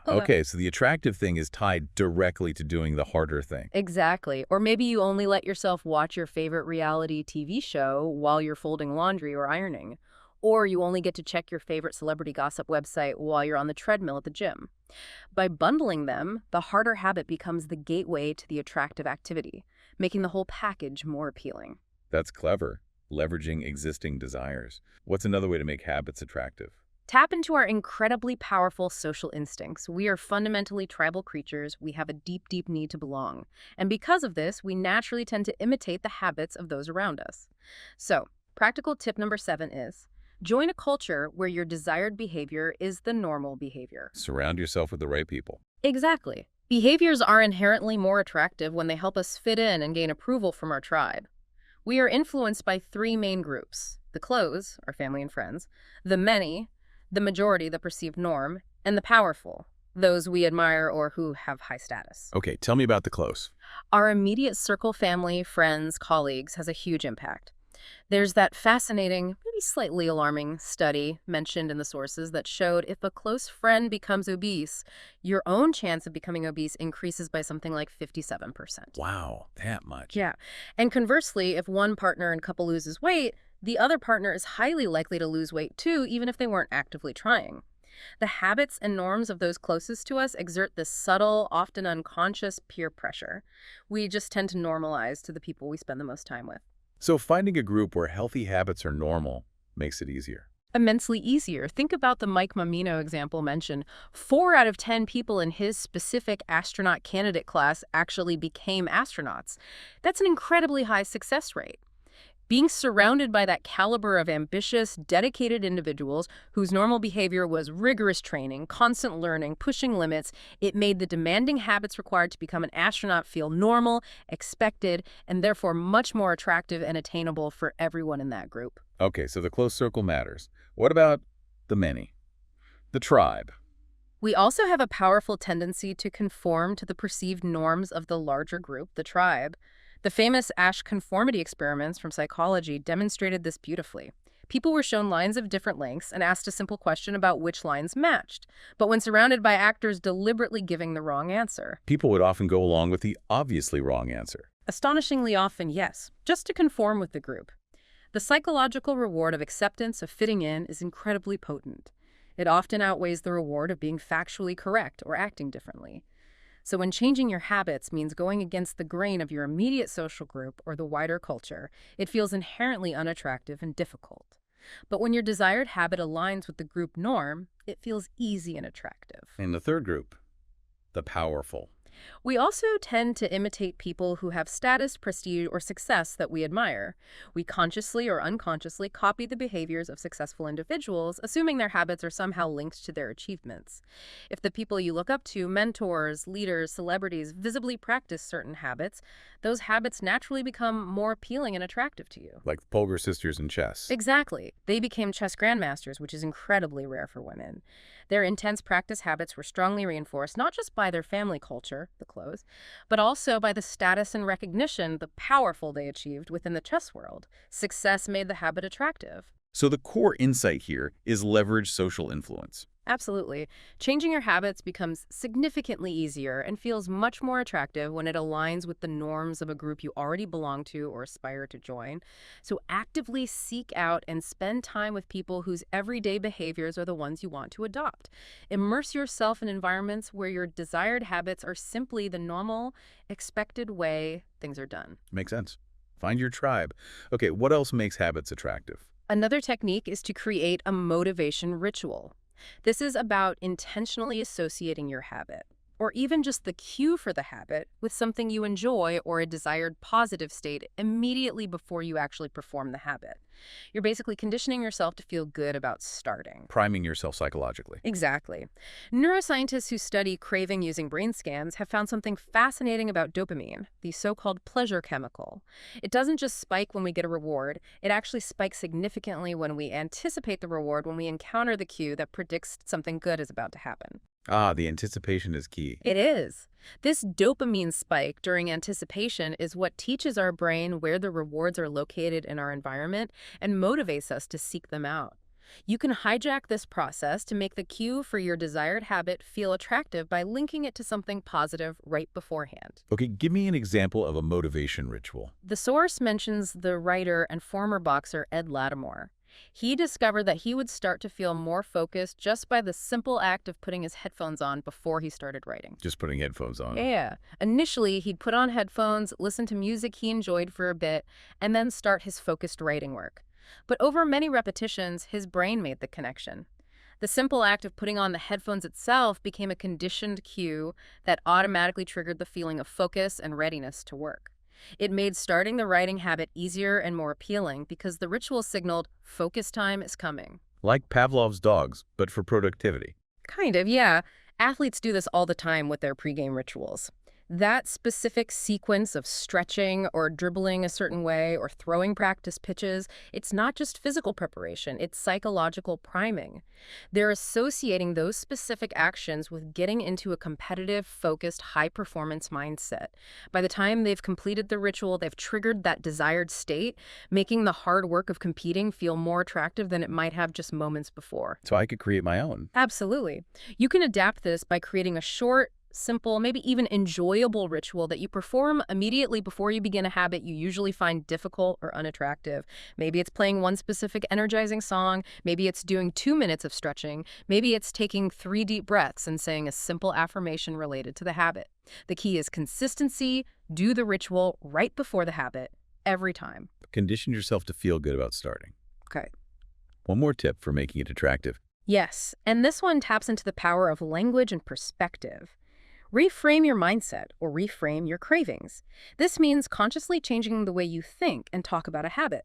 Okay, so the attractive thing is tied directly to doing the harder thing. Exactly. Or maybe you only let yourself watch your favorite reality TV show while you're folding laundry or ironing. Or you only get to check your favorite celebrity gossip website while you're on the treadmill at the gym. By bundling them, the harder habit becomes the gateway to the attractive activity, making the whole package more appealing. That's clever. Leveraging existing desires. What's another way to make habits attractive? Tap into our incredibly powerful social instincts. We are fundamentally tribal creatures. We have a deep, deep need to belong. And because of this, we naturally tend to imitate the habits of those around us. So, practical tip number 7 is, join a culture where your desired behavior is the normal behavior. Surround yourself with the right people. Exactly. Behaviors are inherently more attractive when they help us fit in and gain approval from our tribe. We are influenced by three main groups: the close, our family and friends, the many, the majority, the perceived norm, and the powerful, those we admire or who have high status. Okay, tell me about the close. Our immediate circle, family, friends, colleagues, has a huge impact. There's that fascinating, maybe slightly alarming study mentioned in the sources that showed if a close friend becomes obese, your own chance of becoming obese increases by something like 57%. Wow, that much. Yeah. And conversely, if one partner and couple loses weight, the other partner is highly likely to lose weight too, even if they weren't actively trying. The habits and norms of those closest to us exert this subtle, often unconscious peer pressure. We just tend to normalize to the people we spend the most time with. So finding a group where healthy habits are normal makes it easier. Immensely easier. Think about the Mike Mamino example mentioned. 4 out of 10 people in his specific astronaut candidate class actually became astronauts. That's an incredibly high success rate. Being surrounded by that caliber of ambitious, dedicated individuals whose normal behavior was rigorous training, constant learning, pushing limits, it made the demanding habits required to become an astronaut feel normal, expected, and therefore much more attractive and attainable for everyone in that group. Okay, so the close circle matters. What about the many? The tribe. We also have a powerful tendency to conform to the perceived norms of the larger group, the tribe. The famous Asch conformity experiments from psychology demonstrated this beautifully. People were shown lines of different lengths and asked a simple question about which lines matched, but when surrounded by actors deliberately giving the wrong answer. People would often go along with the obviously wrong answer. Astonishingly often, yes, just to conform with the group. The psychological reward of acceptance, of fitting in, is incredibly potent. It often outweighs the reward of being factually correct or acting differently. So when changing your habits means going against the grain of your immediate social group or the wider culture, it feels inherently unattractive and difficult. But when your desired habit aligns with the group norm, it feels easy and attractive. And the third group, the powerful. We also tend to imitate people who have status, prestige, or success that we admire. We consciously or unconsciously copy the behaviors of successful individuals, assuming their habits are somehow linked to their achievements. If the people you look up to, mentors, leaders, celebrities, visibly practice certain habits, those habits naturally become more appealing and attractive to you. Like the Polgar sisters in chess. Exactly. They became chess grandmasters, which is incredibly rare for women. Their intense practice habits were strongly reinforced not just by their family culture, the clothes, but also by the status and recognition, the powerful they achieved within the chess world. Success made the habit attractive. So the core insight here is leverage social influence. Absolutely. Changing your habits becomes significantly easier and feels much more attractive when it aligns with the norms of a group you already belong to or aspire to join. So actively seek out and spend time with people whose everyday behaviors are the ones you want to adopt. Immerse yourself in environments where your desired habits are simply the normal, expected way things are done. Makes sense. Find your tribe. Okay, what else makes habits attractive? Another technique is to create a motivation ritual. This is about intentionally associating your habit, or even just the cue for the habit, with something you enjoy or a desired positive state immediately before you actually perform the habit. You're basically conditioning yourself to feel good about starting. Priming yourself psychologically. Exactly. Neuroscientists who study craving using brain scans have found something fascinating about dopamine, the so-called pleasure chemical. It doesn't just spike when we get a reward, it actually spikes significantly when we anticipate the reward, when we encounter the cue that predicts something good is about to happen. Ah, the anticipation is key. It is. This dopamine spike during anticipation is what teaches our brain where the rewards are located in our environment and motivates us to seek them out. You can hijack this process to make the cue for your desired habit feel attractive by linking it to something positive right beforehand. Okay, give me an example of a motivation ritual. The source mentions the writer and former boxer Ed Lattimore. He discovered that he would start to feel more focused just by the simple act of putting his headphones on before he started writing. Just putting headphones on. Yeah. Initially, he'd put on headphones, listen to music he enjoyed for a bit, and then start his focused writing work. But over many repetitions, his brain made the connection. The simple act of putting on the headphones itself became a conditioned cue that automatically triggered the feeling of focus and readiness to work. It made starting the writing habit easier and more appealing because the ritual signaled focus time is coming. Like Pavlov's dogs, but for productivity. Kind of, yeah. Athletes do this all the time with their pregame rituals. That specific sequence of stretching or dribbling a certain way or throwing practice pitches, it's not just physical preparation, it's psychological priming. They're associating those specific actions with getting into a competitive, focused, high-performance mindset. By the time they've completed the ritual, they've triggered that desired state, making the hard work of competing feel more attractive than it might have just moments before. So I could create my own. Absolutely. You can adapt this by creating a short, simple, maybe even enjoyable ritual that you perform immediately before you begin a habit you usually find difficult or unattractive. Maybe it's playing one specific energizing song, maybe it's doing 2 minutes of stretching, maybe it's taking 3 deep breaths and saying a simple affirmation related to the habit. The key is consistency. Do the ritual right before the habit, every time. Condition yourself to feel good about starting. Okay. One more tip for making it attractive. Yes, and this one taps into the power of language and perspective. Reframe your mindset or reframe your cravings. This means consciously changing the way you think and talk about a habit.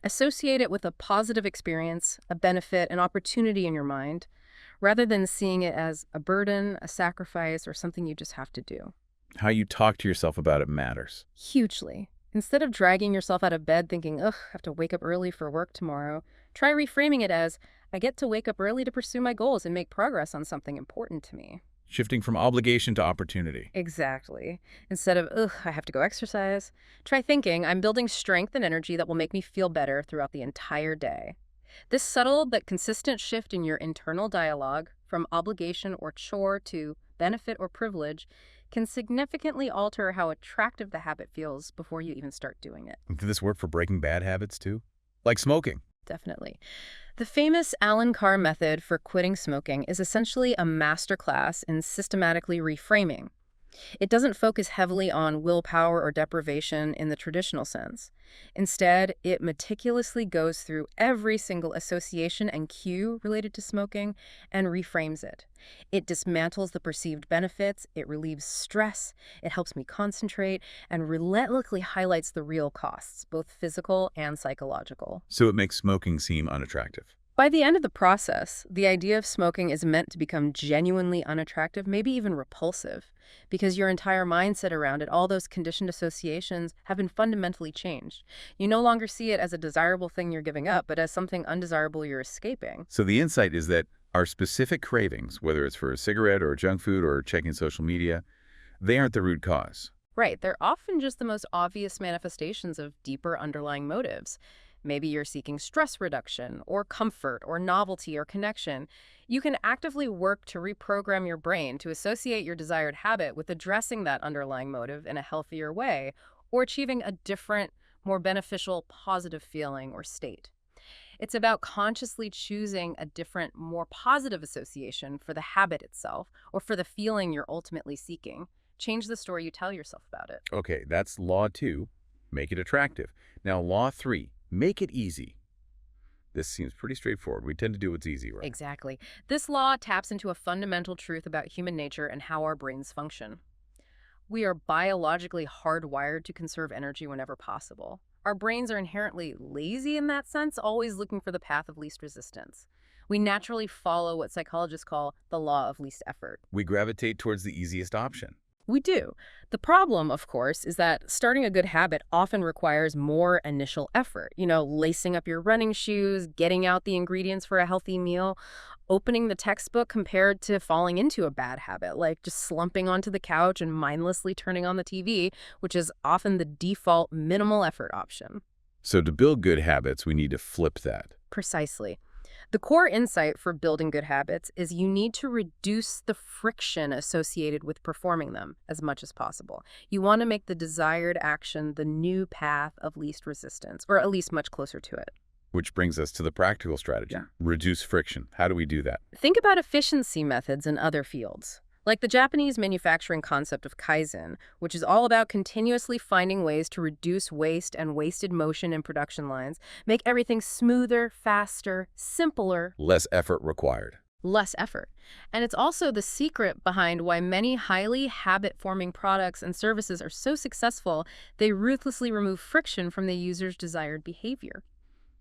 Associate it with a positive experience, a benefit, an opportunity in your mind, rather than seeing it as a burden, a sacrifice, or something you just have to do. How you talk to yourself about it matters. Hugely. Instead of dragging yourself out of bed thinking, ugh, I have to wake up early for work tomorrow, try reframing it as, I get to wake up early to pursue my goals and make progress on something important to me. Shifting from obligation to opportunity. Exactly. Instead of, ugh, I have to go exercise, try thinking, I'm building strength and energy that will make me feel better throughout the entire day. This subtle but consistent shift in your internal dialogue, from obligation or chore to benefit or privilege, can significantly alter how attractive the habit feels before you even start doing it. Did this work for breaking bad habits too? Like smoking? Definitely. The famous Alan Carr method for quitting smoking is essentially a masterclass in systematically reframing. It doesn't focus heavily on willpower or deprivation in the traditional sense. Instead, it meticulously goes through every single association and cue related to smoking and reframes it. It dismantles the perceived benefits, it relieves stress, it helps me concentrate, and relentlessly highlights the real costs, both physical and psychological. So it makes smoking seem unattractive. By the end of the process, the idea of smoking is meant to become genuinely unattractive, maybe even repulsive, because your entire mindset around it, all those conditioned associations, have been fundamentally changed. You no longer see it as a desirable thing you're giving up, but as something undesirable you're escaping. So the insight is that our specific cravings, whether it's for a cigarette or junk food or checking social media, they aren't the root cause. Right, they're often just the most obvious manifestations of deeper underlying motives. Maybe you're seeking stress reduction, or comfort, or novelty, or connection. You can actively work to reprogram your brain to associate your desired habit with addressing that underlying motive in a healthier way, or achieving a different, more beneficial, positive feeling or state. It's about consciously choosing a different, more positive association for the habit itself, or for the feeling you're ultimately seeking. Change the story you tell yourself about it. Okay, that's law 2, make it attractive. Now law 3, make it easy. This seems pretty straightforward. We tend to do what's easy, right? Exactly. This law taps into a fundamental truth about human nature and how our brains function. We are biologically hardwired to conserve energy whenever possible. Our brains are inherently lazy in that sense, always looking for the path of least resistance. We naturally follow what psychologists call the law of least effort. We gravitate towards the easiest option. We do. The problem, of course, is that starting a good habit often requires more initial effort. Lacing up your running shoes, getting out the ingredients for a healthy meal, opening the textbook compared to falling into a bad habit, like just slumping onto the couch and mindlessly turning on the TV, which is often the default minimal effort option. So to build good habits, we need to flip that. Precisely. The core insight for building good habits is you need to reduce the friction associated with performing them as much as possible. You want to make the desired action the new path of least resistance, or at least much closer to it. Which brings us to the practical strategy. Yeah. Reduce friction. How do we do that? Think about efficiency methods in other fields. Like the Japanese manufacturing concept of Kaizen, which is all about continuously finding ways to reduce waste and wasted motion in production lines, make everything smoother, faster, simpler. Less effort required. Less effort. And it's also the secret behind why many highly habit-forming products and services are so successful. They ruthlessly remove friction from the user's desired behavior.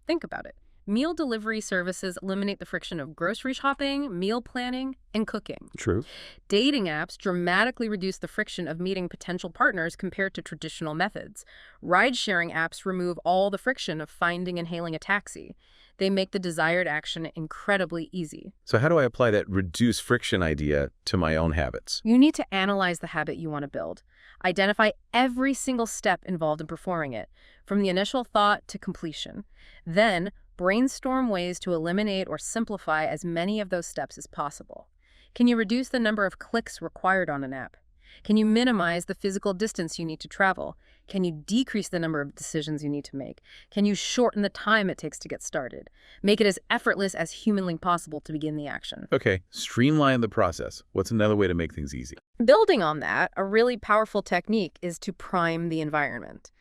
Think about it. Meal delivery services eliminate the friction of grocery shopping, meal planning, and cooking. True. Dating apps dramatically reduce the friction of meeting potential partners compared to traditional methods. Ride-sharing apps remove all the friction of finding and hailing a taxi. They make the desired action incredibly easy. So how do I apply that reduce friction idea to my own habits? You need to analyze the habit you want to build. Identify every single step involved in performing it, from the initial thought to completion. Then, brainstorm ways to eliminate or simplify as many of those steps as possible. Can you reduce the number of clicks required on an app? Can you minimize the physical distance you need to travel? Can you decrease the number of decisions you need to make? Can you shorten the time it takes to get started? Make it as effortless as humanly possible to begin the action. Okay, streamline the process. What's another way to make things easy? Building on that, a really powerful technique is to prime the environment.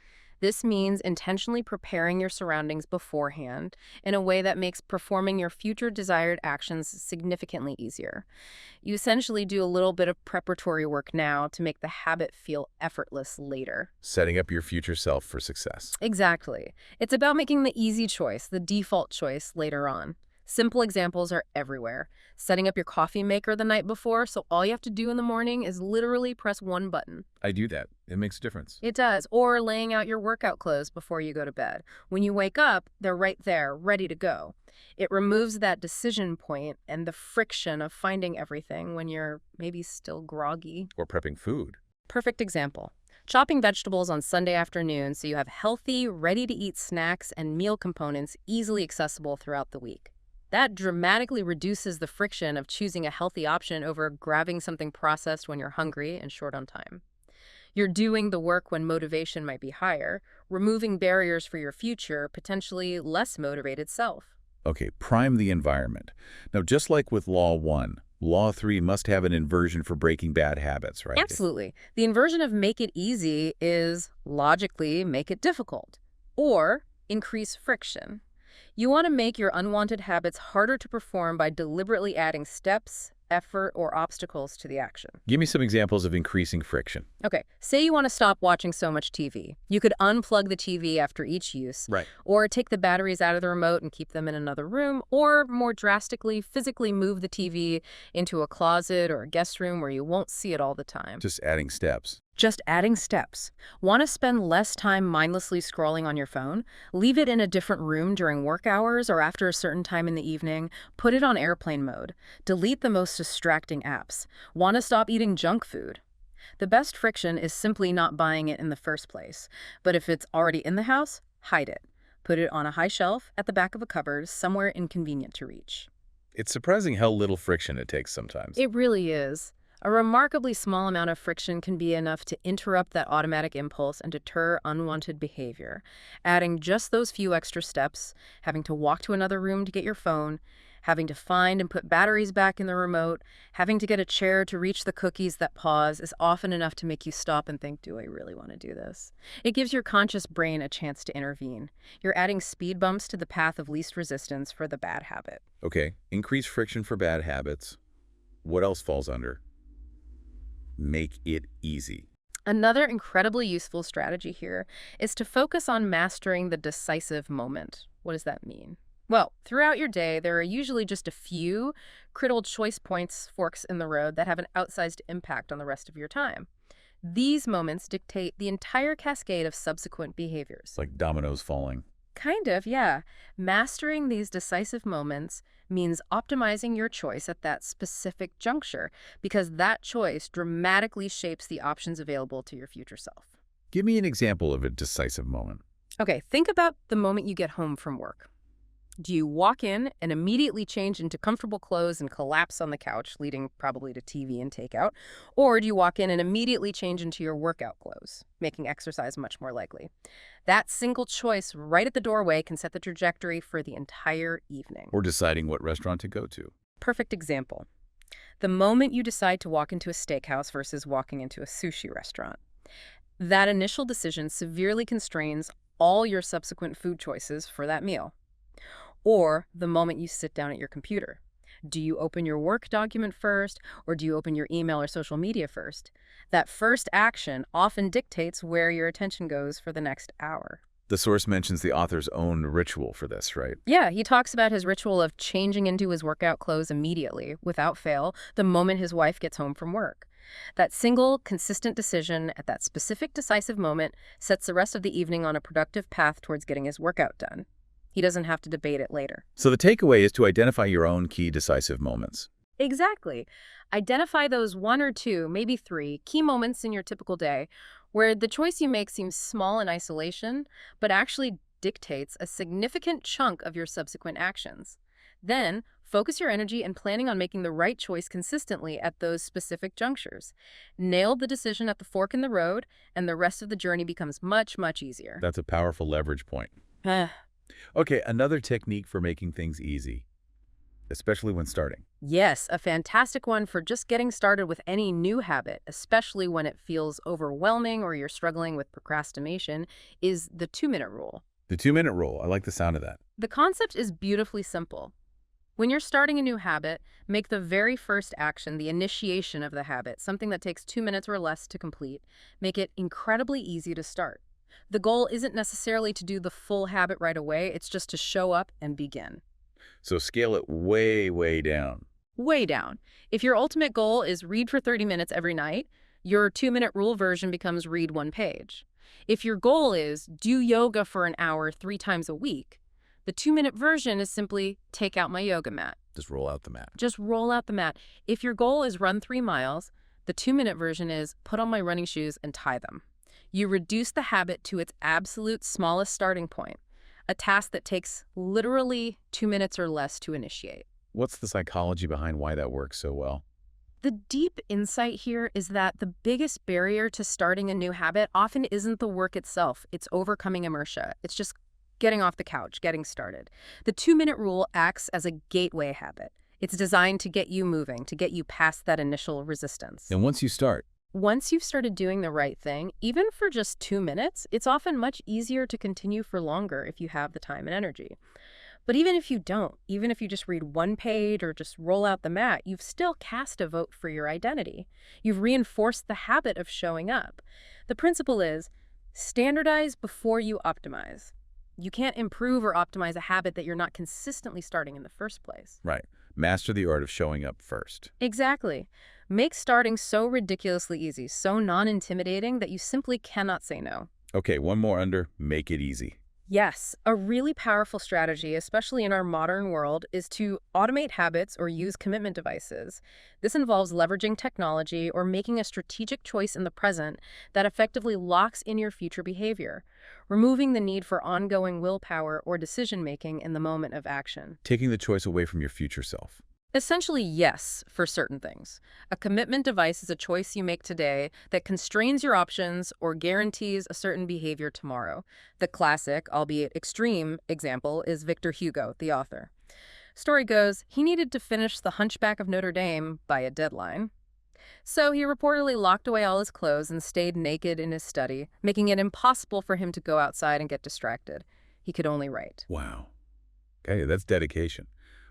This means intentionally preparing your surroundings beforehand in a way that makes performing your future desired actions significantly easier. You essentially do a little bit of preparatory work now to make the habit feel effortless later. Setting up your future self for success. Exactly. It's about making the easy choice, the default choice, later on. Simple examples are everywhere. Setting up your coffee maker the night before, so all you have to do in the morning is literally press one button. I do that. It makes a difference. It does. Or laying out your workout clothes before you go to bed. When you wake up, they're right there, ready to go. It removes that decision point and the friction of finding everything when you're maybe still groggy. Or prepping food. Perfect example. Chopping vegetables on Sunday afternoon so you have healthy, ready-to-eat snacks and meal components easily accessible throughout the week. That dramatically reduces the friction of choosing a healthy option over grabbing something processed when you're hungry and short on time. You're doing the work when motivation might be higher, removing barriers for your future, potentially less motivated self. Okay, prime the environment. Now, just like with Law 1, Law 3 must have an inversion for breaking bad habits, right? Absolutely. The inversion of make it easy is, logically, make it difficult, or increase friction. You want to make your unwanted habits harder to perform by deliberately adding steps, effort, or obstacles to the action. Give me some examples of increasing friction. Okay, say you want to stop watching so much TV. You could unplug the TV after each use, Right. or take the batteries out of the remote and keep them in another room, or more drastically, physically move the TV into a closet or a guest room where you won't see it all the time. Just adding steps. Just adding steps. Want to spend less time mindlessly scrolling on your phone? Leave it in a different room during work hours or after a certain time in the evening. Put it on airplane mode. Delete the most distracting apps. Want to stop eating junk food? The best friction is simply not buying it in the first place. But if it's already in the house, hide it. Put it on a high shelf at the back of a cupboard, somewhere inconvenient to reach. It's surprising how little friction it takes sometimes. It really is. A remarkably small amount of friction can be enough to interrupt that automatic impulse and deter unwanted behavior. Adding just those few extra steps, having to walk to another room to get your phone, having to find and put batteries back in the remote, having to get a chair to reach the cookies that pause is often enough to make you stop and think, do I really want to do this? It gives your conscious brain a chance to intervene. You're adding speed bumps to the path of least resistance for the bad habit. Okay, increase friction for bad habits. What else falls under? Make it easy. Another incredibly useful strategy here is to focus on mastering the decisive moment. What does that mean? Well, throughout your day, there are usually just a few critical choice points, forks in the road, that have an outsized impact on the rest of your time. These moments dictate the entire cascade of subsequent behaviors. Like dominoes falling. Kind of, yeah. Mastering these decisive moments means optimizing your choice at that specific juncture, because that choice dramatically shapes the options available to your future self. Give me an example of a decisive moment. Okay, think about the moment you get home from work. Do you walk in and immediately change into comfortable clothes and collapse on the couch, leading probably to TV and takeout? Or do you walk in and immediately change into your workout clothes, making exercise much more likely? That single choice right at the doorway can set the trajectory for the entire evening. Or deciding what restaurant to go to. Perfect example. The moment you decide to walk into a steakhouse versus walking into a sushi restaurant. That initial decision severely constrains all your subsequent food choices for that meal. Or the moment you sit down at your computer. Do you open your work document first, or do you open your email or social media first? That first action often dictates where your attention goes for the next hour. The source mentions the author's own ritual for this, right? Yeah, he talks about his ritual of changing into his workout clothes immediately, without fail, the moment his wife gets home from work. That single, consistent decision at that specific decisive moment sets the rest of the evening on a productive path towards getting his workout done. He doesn't have to debate it later. So the takeaway is to identify your own key decisive moments. Exactly. Identify those 1 or 2, maybe 3, key moments in your typical day where the choice you make seems small in isolation, but actually dictates a significant chunk of your subsequent actions. Then, focus your energy in planning on making the right choice consistently at those specific junctures. Nail the decision at the fork in the road, and the rest of the journey becomes much, much easier. That's a powerful leverage point. Okay, another technique for making things easy, especially when starting. Yes, a fantastic one for just getting started with any new habit, especially when it feels overwhelming or you're struggling with procrastination, is the 2-minute rule. The 2-minute rule. I like the sound of that. The concept is beautifully simple. When you're starting a new habit, make the very first action, the initiation of the habit, something that takes 2 minutes or less to complete. Make it incredibly easy to start. The goal isn't necessarily to do the full habit right away, it's just to show up and begin. So scale it way, way down. Way down. If your ultimate goal is read for 30 minutes every night, your 2-minute rule version becomes read 1 page. If your goal is do yoga for an hour 3 times a week, the 2-minute version is simply take out my yoga mat. Just roll out the mat. Just roll out the mat. If your goal is run 3 miles, the 2-minute version is put on my running shoes and tie them. You reduce the habit to its absolute smallest starting point, a task that takes literally 2 minutes or less to initiate. What's the psychology behind why that works so well? The deep insight here is that the biggest barrier to starting a new habit often isn't the work itself. It's overcoming inertia. It's just getting off the couch, getting started. The 2-minute rule acts as a gateway habit. It's designed to get you moving, to get you past that initial resistance. And once you've started doing the right thing, even for just 2 minutes, it's often much easier to continue for longer if you have the time and energy. But even if you don't, even if you just read 1 page or just roll out the mat, you've still cast a vote for your identity. You've reinforced the habit of showing up. The principle is standardize before you optimize. You can't improve or optimize a habit that you're not consistently starting in the first place. Right. Master the art of showing up first. Exactly. Make starting so ridiculously easy, so non-intimidating that you simply cannot say no. Okay, one more under make it easy. Yes, a really powerful strategy, especially in our modern world, is to automate habits or use commitment devices. This involves leveraging technology or making a strategic choice in the present that effectively locks in your future behavior, removing the need for ongoing willpower or decision-making in the moment of action. Taking the choice away from your future self. Essentially, yes, for certain things. A commitment device is a choice you make today that constrains your options or guarantees a certain behavior tomorrow. The classic, albeit extreme, example is Victor Hugo, the author. Story goes, he needed to finish The Hunchback of Notre Dame by a deadline. So he reportedly locked away all his clothes and stayed naked in his study, making it impossible for him to go outside and get distracted. He could only write. Wow. Okay, that's dedication.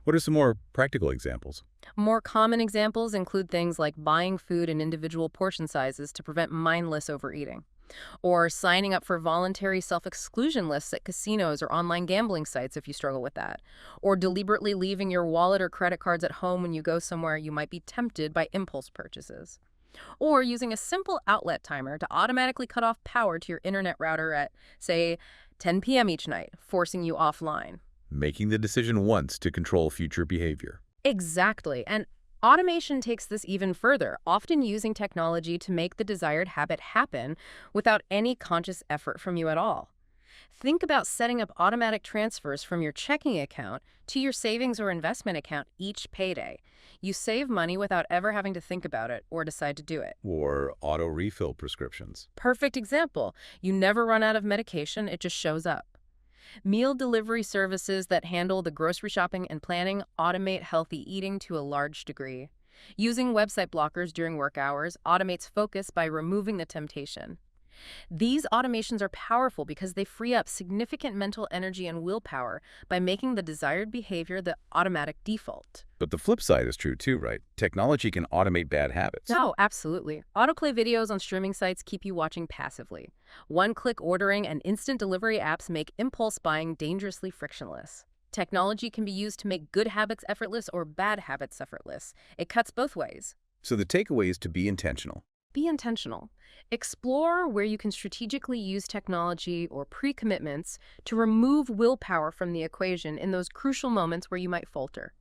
What are some more practical examples? More common examples include things like buying food in individual portion sizes to prevent mindless overeating, or signing up for voluntary self-exclusion lists at casinos or online gambling sites if you struggle with that, or deliberately leaving your wallet or credit cards at home when you go somewhere you might be tempted by impulse purchases, or using a simple outlet timer to automatically cut off power to your internet router at, say, 10 p.m. each night, forcing you offline. Making the decision once to control future behavior. Exactly. And automation takes this even further, often using technology to make the desired habit happen without any conscious effort from you at all. Think about setting up automatic transfers from your checking account to your savings or investment account each payday. You save money without ever having to think about it or decide to do it. Or auto refill prescriptions. Perfect example. You never run out of medication, it just shows up. Meal delivery services that handle the grocery shopping and planning automate healthy eating to a large degree. Using website blockers during work hours automates focus by removing the temptation. These automations are powerful because they free up significant mental energy and willpower by making the desired behavior the automatic default. But the flip side is true too, right? Technology can automate bad habits. Oh, absolutely. Autoplay videos on streaming sites keep you watching passively. One-click ordering and instant delivery apps make impulse buying dangerously frictionless. Technology can be used to make good habits effortless or bad habits effortless. It cuts both ways. So the takeaway is to be intentional. Be intentional. Explore where you can strategically use technology or pre-commitments to remove willpower from the equation in those crucial moments where you might falter.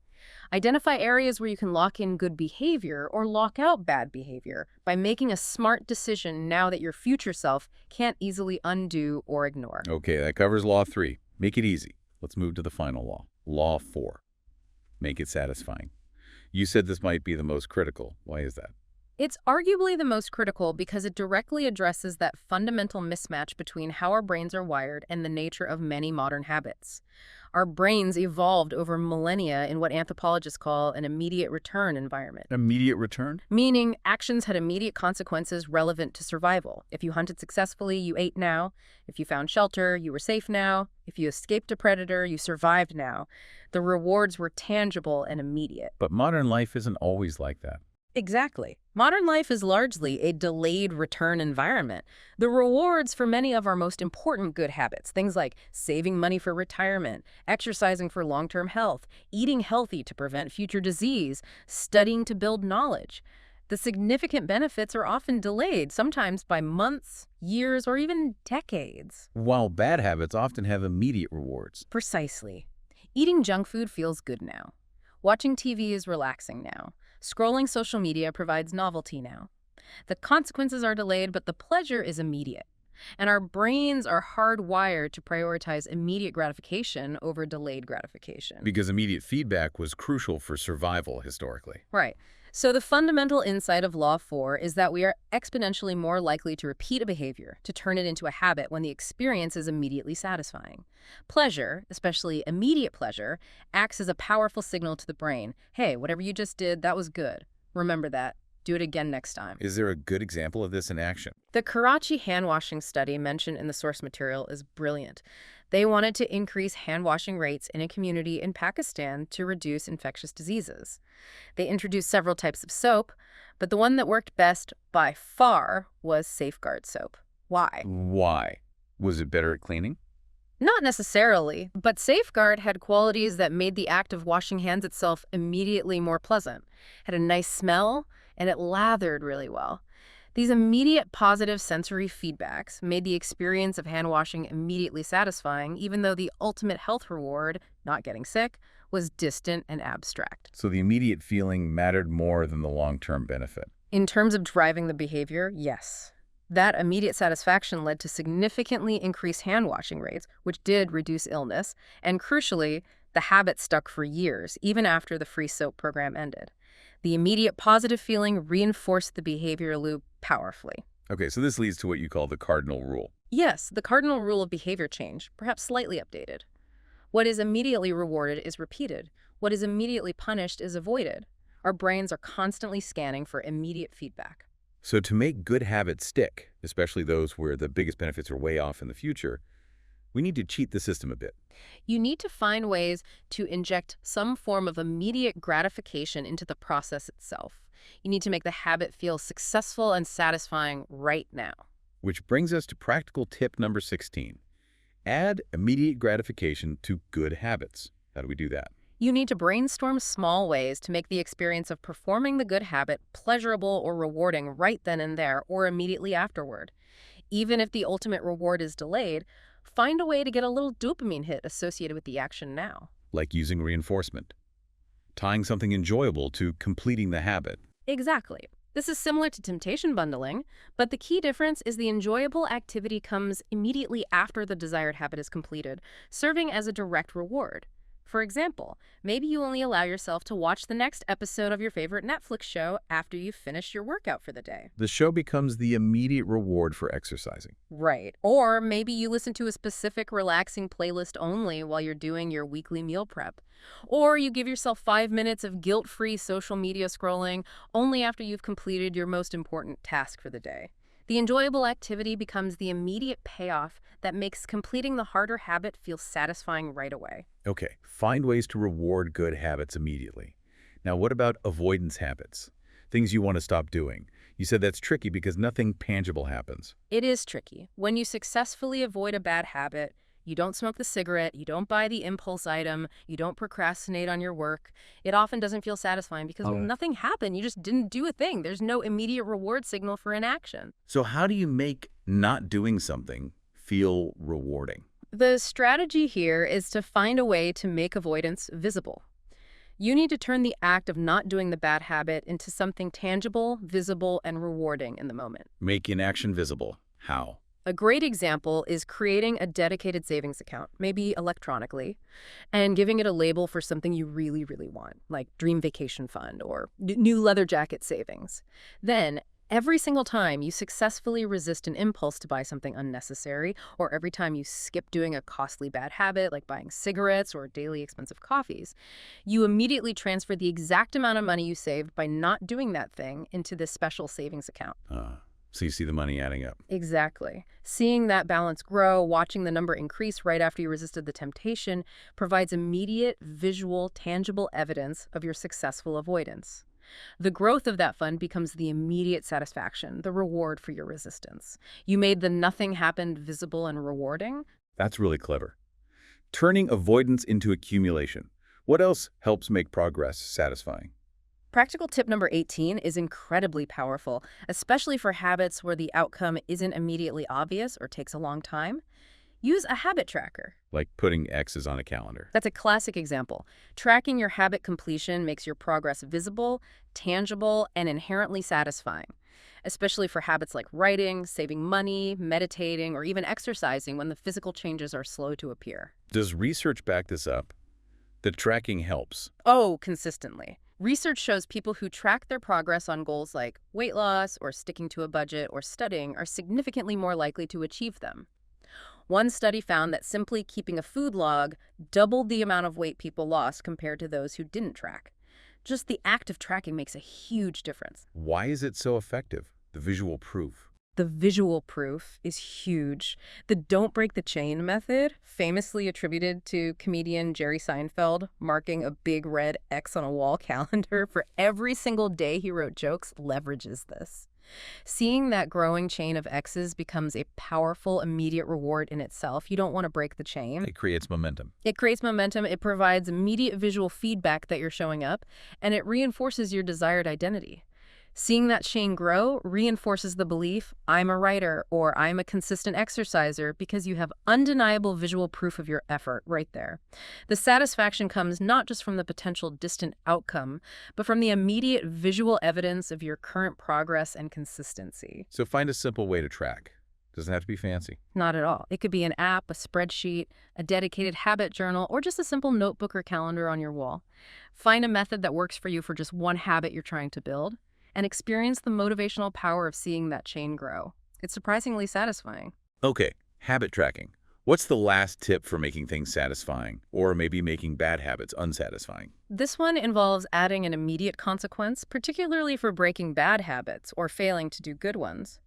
Identify areas where you can lock in good behavior or lock out bad behavior by making a smart decision now that your future self can't easily undo or ignore. Okay, that covers Law 3. Make it easy. Let's move to the final law. Law 4. Make it satisfying. You said this might be the most critical. Why is that? It's arguably the most critical because it directly addresses that fundamental mismatch between how our brains are wired and the nature of many modern habits. Our brains evolved over millennia in what anthropologists call an immediate return environment. Immediate return? Meaning actions had immediate consequences relevant to survival. If you hunted successfully, you ate now. If you found shelter, you were safe now. If you escaped a predator, you survived now. The rewards were tangible and immediate. But modern life isn't always like that. Exactly. Modern life is largely a delayed return environment. The rewards for many of our most important good habits, things like saving money for retirement, exercising for long-term health, eating healthy to prevent future disease, studying to build knowledge. The significant benefits are often delayed, sometimes by months, years, or even decades. While bad habits often have immediate rewards. Precisely. Eating junk food feels good now. Watching TV is relaxing now. Scrolling social media provides novelty now. The consequences are delayed, but the pleasure is immediate. And our brains are hardwired to prioritize immediate gratification over delayed gratification. Because immediate feedback was crucial for survival historically. Right. So the fundamental insight of Law 4 is that we are exponentially more likely to repeat a behavior, to turn it into a habit when the experience is immediately satisfying. Pleasure, especially immediate pleasure, acts as a powerful signal to the brain. Hey, whatever you just did, that was good. Remember that. Do it again next time. Is there a good example of this in action? The Karachi hand-washing study mentioned in the source material is brilliant. They wanted to increase hand-washing rates in a community in Pakistan to reduce infectious diseases. They introduced several types of soap, but the one that worked best by far was Safeguard soap. Why? Why? Was it better at cleaning? Not necessarily, but Safeguard had qualities that made the act of washing hands itself immediately more pleasant. It had a nice smell, and it lathered really well. These immediate positive sensory feedbacks made the experience of hand washing immediately satisfying, even though the ultimate health reward, not getting sick, was distant and abstract. So the immediate feeling mattered more than the long-term benefit. In terms of driving the behavior, yes. That immediate satisfaction led to significantly increased hand washing rates, which did reduce illness, and crucially, the habit stuck for years, even after the free soap program ended. The immediate positive feeling reinforced the behavior loop powerfully. Okay, so this leads to what you call the cardinal rule. Yes, the cardinal rule of behavior change, perhaps slightly updated. What is immediately rewarded is repeated. What is immediately punished is avoided. Our brains are constantly scanning for immediate feedback. So to make good habits stick, especially those where the biggest benefits are way off in the future, we need to cheat the system a bit. You need to find ways to inject some form of immediate gratification into the process itself. You need to make the habit feel successful and satisfying right now. Which brings us to practical tip number 16. Add immediate gratification to good habits. How do we do that? You need to brainstorm small ways to make the experience of performing the good habit pleasurable or rewarding right then and there or immediately afterward. Even if the ultimate reward is delayed, find a way to get a little dopamine hit associated with the action now. Like using reinforcement. Tying something enjoyable to completing the habit. Exactly. This is similar to temptation bundling, but the key difference is the enjoyable activity comes immediately after the desired habit is completed, serving as a direct reward. For example, maybe you only allow yourself to watch the next episode of your favorite Netflix show after you've finished your workout for the day. The show becomes the immediate reward for exercising. Right. Or maybe you listen to a specific relaxing playlist only while you're doing your weekly meal prep. Or you give yourself 5 minutes of guilt-free social media scrolling only after you've completed your most important task for the day. The enjoyable activity becomes the immediate payoff that makes completing the harder habit feel satisfying right away. Okay, find ways to reward good habits immediately. Now, what about avoidance habits? Things you want to stop doing. You said that's tricky because nothing tangible happens. It is tricky. When you successfully avoid a bad habit, you don't smoke the cigarette, you don't buy the impulse item, you don't procrastinate on your work, it often doesn't feel satisfying because well, nothing happened. You just didn't do a thing. There's no immediate reward signal for inaction. So how do you make not doing something feel rewarding? The strategy here is to find a way to make avoidance visible. You need to turn the act of not doing the bad habit into something tangible, visible, and rewarding in the moment. Make inaction visible. How? A great example is creating a dedicated savings account, maybe electronically, and giving it a label for something you really, really want, like Dream Vacation Fund or new leather jacket savings. Then, every single time you successfully resist an impulse to buy something unnecessary, or every time you skip doing a costly bad habit like buying cigarettes or daily expensive coffees, you immediately transfer the exact amount of money you saved by not doing that thing into this special savings account. So you see the money adding up. Exactly. Seeing that balance grow, watching the number increase right after you resisted the temptation, provides immediate, visual, tangible evidence of your successful avoidance. The growth of that fund becomes the immediate satisfaction, the reward for your resistance. You made the nothing happened visible and rewarding. That's really clever. Turning avoidance into accumulation. What else helps make progress satisfying? Practical tip number 18 is incredibly powerful, especially for habits where the outcome isn't immediately obvious or takes a long time. Use a habit tracker. Like putting X's on a calendar. That's a classic example. Tracking your habit completion makes your progress visible, tangible, and inherently satisfying, especially for habits like writing, saving money, meditating, or even exercising when the physical changes are slow to appear. Does research back this up? That tracking helps? Oh, consistently. Research shows people who track their progress on goals like weight loss or sticking to a budget or studying are significantly more likely to achieve them. One study found that simply keeping a food log doubled the amount of weight people lost compared to those who didn't track. Just the act of tracking makes a huge difference. Why is it so effective? The visual proof. The visual proof is huge. The don't break the chain method, famously attributed to comedian Jerry Seinfeld, marking a big red X on a wall calendar for every single day he wrote jokes, leverages this. Seeing that growing chain of X's becomes a powerful, immediate reward in itself. You don't want to break the chain. It creates momentum. It creates momentum. It provides immediate visual feedback that you're showing up, and it reinforces your desired identity. Seeing that chain grow reinforces the belief, I'm a writer or I'm a consistent exerciser, because you have undeniable visual proof of your effort right there. The satisfaction comes not just from the potential distant outcome, but from the immediate visual evidence of your current progress and consistency. So find a simple way to track. Doesn't have to be fancy. Not at all. It could be an app, a spreadsheet, a dedicated habit journal, or just a simple notebook or calendar on your wall. Find a method that works for you for just one habit you're trying to build, and experience the motivational power of seeing that chain grow. It's surprisingly satisfying. Okay, habit tracking. What's the last tip for making things satisfying, or maybe making bad habits unsatisfying? This one involves adding an immediate consequence, particularly for breaking bad habits or failing to do good ones.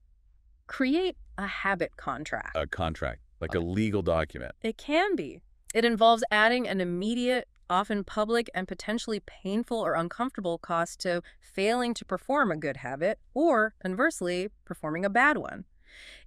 Create a habit contract. A contract, like a legal document. It can be. It involves adding an immediate, often public and potentially painful or uncomfortable cost to failing to perform a good habit or, conversely, performing a bad one.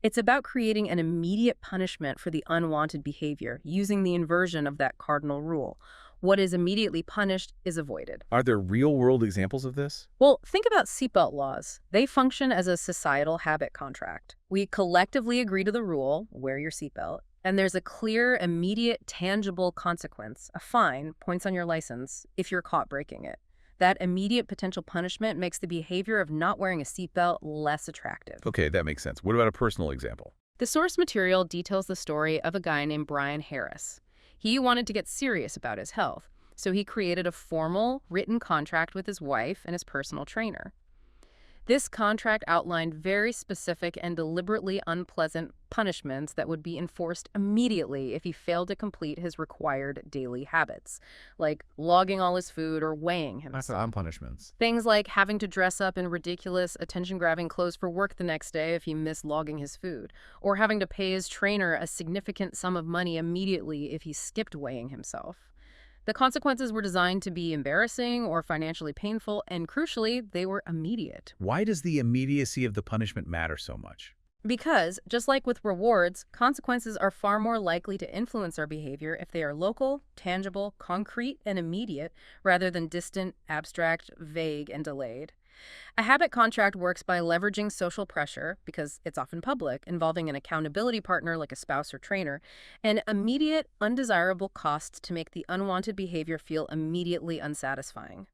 It's about creating an immediate punishment for the unwanted behavior, using the inversion of that cardinal rule. What is immediately punished is avoided. Are there real-world examples of this? Well, think about seatbelt laws. They function as a societal habit contract. We collectively agree to the rule, wear your seatbelt, and there's a clear, immediate, tangible consequence, a fine, points on your license, if you're caught breaking it. That immediate potential punishment makes the behavior of not wearing a seatbelt less attractive. Okay, that makes sense. What about a personal example? The source material details the story of a guy named Brian Harris. He wanted to get serious about his health, so he created a formal, written contract with his wife and his personal trainer. This contract outlined very specific and deliberately unpleasant punishments that would be enforced immediately if he failed to complete his required daily habits, like logging all his food or weighing That's himself. on punishments. Things like having to dress up in ridiculous, attention-grabbing clothes for work the next day if he missed logging his food, or having to pay his trainer a significant sum of money immediately if he skipped weighing himself. The consequences were designed to be embarrassing or financially painful, and crucially, they were immediate. Why does the immediacy of the punishment matter so much? Because, just like with rewards, consequences are far more likely to influence our behavior if they are local, tangible, concrete, and immediate, rather than distant, abstract, vague, and delayed. A habit contract works by leveraging social pressure, because it's often public, involving an accountability partner like a spouse or trainer, and immediate, undesirable costs to make the unwanted behavior feel immediately unsatisfying.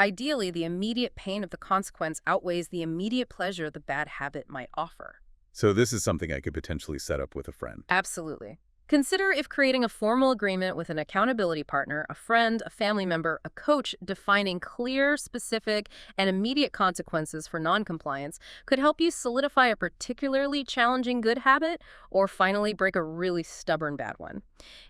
Ideally, the immediate pain of the consequence outweighs the immediate pleasure the bad habit might offer. So this is something I could potentially set up with a friend. Absolutely. Consider if creating a formal agreement with an accountability partner, a friend, a family member, a coach, defining clear, specific, and immediate consequences for noncompliance could help you solidify a particularly challenging good habit or finally break a really stubborn bad one.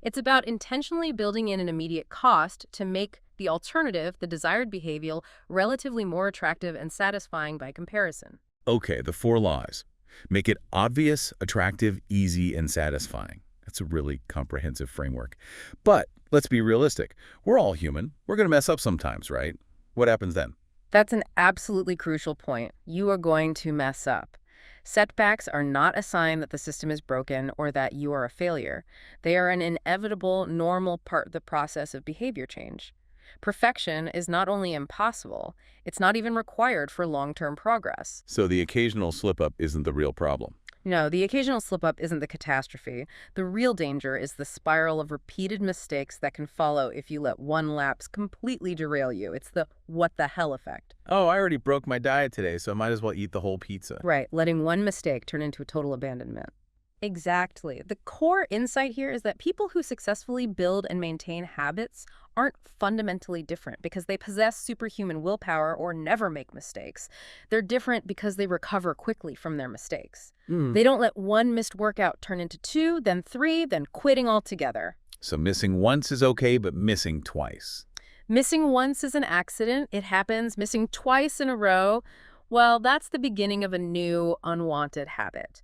It's about intentionally building in an immediate cost to make the alternative, the desired behavior, relatively more attractive and satisfying by comparison. Okay, the 4 laws. Make it obvious, attractive, easy, and satisfying. That's a really comprehensive framework. But let's be realistic. We're all human. We're going to mess up sometimes, right? What happens then? That's an absolutely crucial point. You are going to mess up. Setbacks are not a sign that the system is broken or that you are a failure. They are an inevitable, normal part of the process of behavior change. Perfection is not only impossible, it's not even required for long-term progress. So the occasional slip-up isn't the real problem. No, the occasional slip-up isn't the catastrophe. The real danger is the spiral of repeated mistakes that can follow if you let one lapse completely derail you. It's the what the hell effect. Oh, I already broke my diet today, so I might as well eat the whole pizza. Right, letting one mistake turn into a total abandonment. Exactly. The core insight here is that people who successfully build and maintain habits aren't fundamentally different because they possess superhuman willpower or never make mistakes. They're different because they recover quickly from their mistakes. They don't let one missed workout turn into 2, then 3, then quitting altogether. So missing once is okay, but missing twice. Missing once is an accident. It happens. Missing twice in a row, well, that's the beginning of a new, unwanted habit.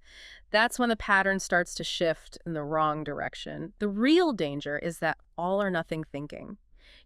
That's when the pattern starts to shift in the wrong direction. The real danger is that all or nothing thinking.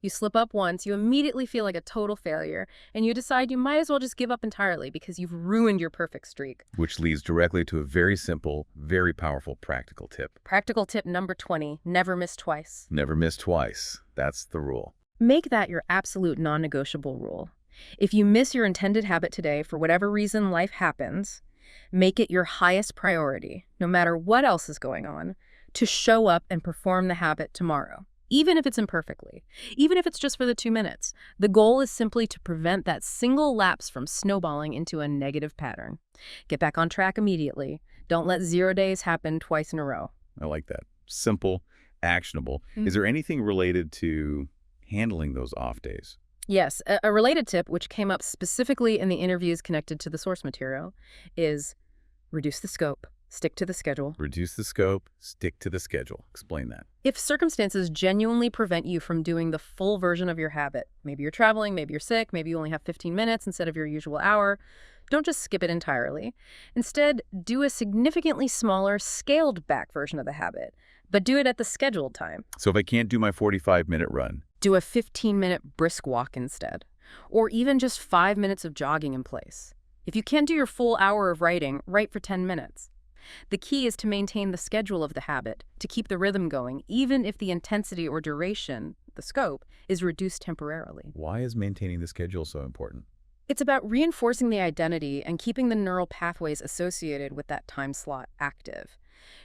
You slip up once, you immediately feel like a total failure, and you decide you might as well just give up entirely because you've ruined your perfect streak. Which leads directly to a very simple, very powerful practical tip. Practical tip number 20, never miss twice. Never miss twice. That's the rule. Make that your absolute non-negotiable rule. If you miss your intended habit today for whatever reason life happens, make it your highest priority, no matter what else is going on, to show up and perform the habit tomorrow, even if it's imperfectly, even if it's just for the 2 minutes. The goal is simply to prevent that single lapse from snowballing into a negative pattern. Get back on track immediately. Don't let 0 days happen twice in a row. I like that. Simple, actionable. Is there anything related to handling those off days? Yes, a related tip, which came up specifically in the interviews connected to the source material, is reduce the scope, stick to the schedule. Reduce the scope, stick to the schedule. Explain that. If circumstances genuinely prevent you from doing the full version of your habit, maybe you're traveling, maybe you're sick, maybe you only have 15 minutes instead of your usual hour, don't just skip it entirely. Instead, do a significantly smaller, scaled-back version of the habit, but do it at the scheduled time. So if I can't do my 45-minute run, do a 15-minute brisk walk instead, or even just 5 minutes of jogging in place. If you can't do your full hour of writing, write for 10 minutes. The key is to maintain the schedule of the habit, to keep the rhythm going, even if the intensity or duration, the scope, is reduced temporarily. why is maintaining the schedule so important? It's about reinforcing the identity and keeping the neural pathways associated with that time slot active.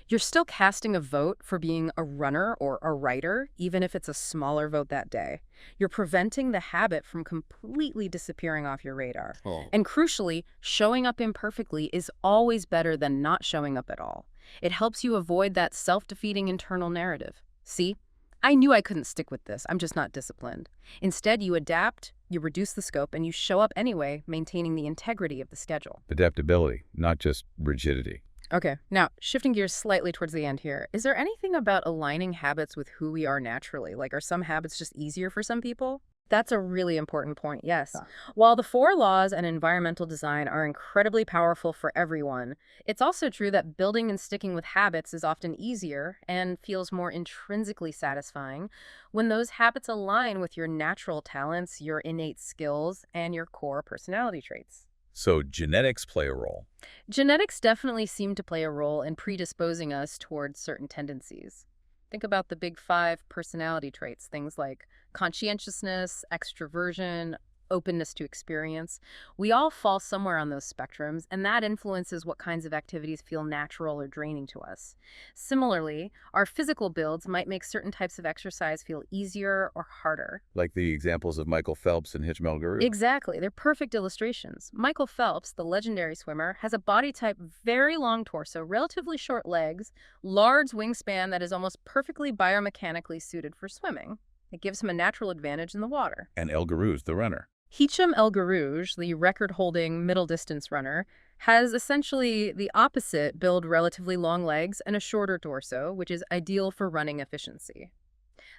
You're still casting a vote for being a runner or a writer, even if it's a smaller vote that day. You're preventing the habit from completely disappearing off your radar. And crucially, showing up imperfectly is always better than not showing up at all. It helps you avoid that self-defeating internal narrative. See, I knew I couldn't stick with this. I'm just not disciplined. Instead, you adapt, you reduce the scope, and you show up anyway, maintaining the integrity of the schedule. Adaptability, not just rigidity. Okay, now shifting gears slightly towards the end here. Is there anything about aligning habits with who we are naturally? Like, are some habits just easier for some people? That's a really important point, yes. While the four laws and environmental design are incredibly powerful for everyone, it's also true that building and sticking with habits is often easier and feels more intrinsically satisfying when those habits align with your natural talents, your innate skills, and your core personality traits. So genetics play a role. Genetics definitely seem to play a role in predisposing us towards certain tendencies. Think about the big five personality traits, things like conscientiousness, extroversion, openness to experience. We all fall somewhere on those spectrums, and that influences what kinds of activities feel natural or draining to us. Similarly, our physical builds might make certain types of exercise feel easier or harder. Like the examples of Michael Phelps and Hitcham El-Garouz. Exactly. They're perfect illustrations. Michael Phelps, the legendary swimmer, has a body type very long torso, relatively short legs, large wingspan that is almost perfectly biomechanically suited for swimming. It gives him a natural advantage in the water. And El-Garouz, the runner. Hitcham El-Garouz, the record-holding middle-distance runner, has essentially the opposite build, relatively long legs and a shorter torso, which is ideal for running efficiency.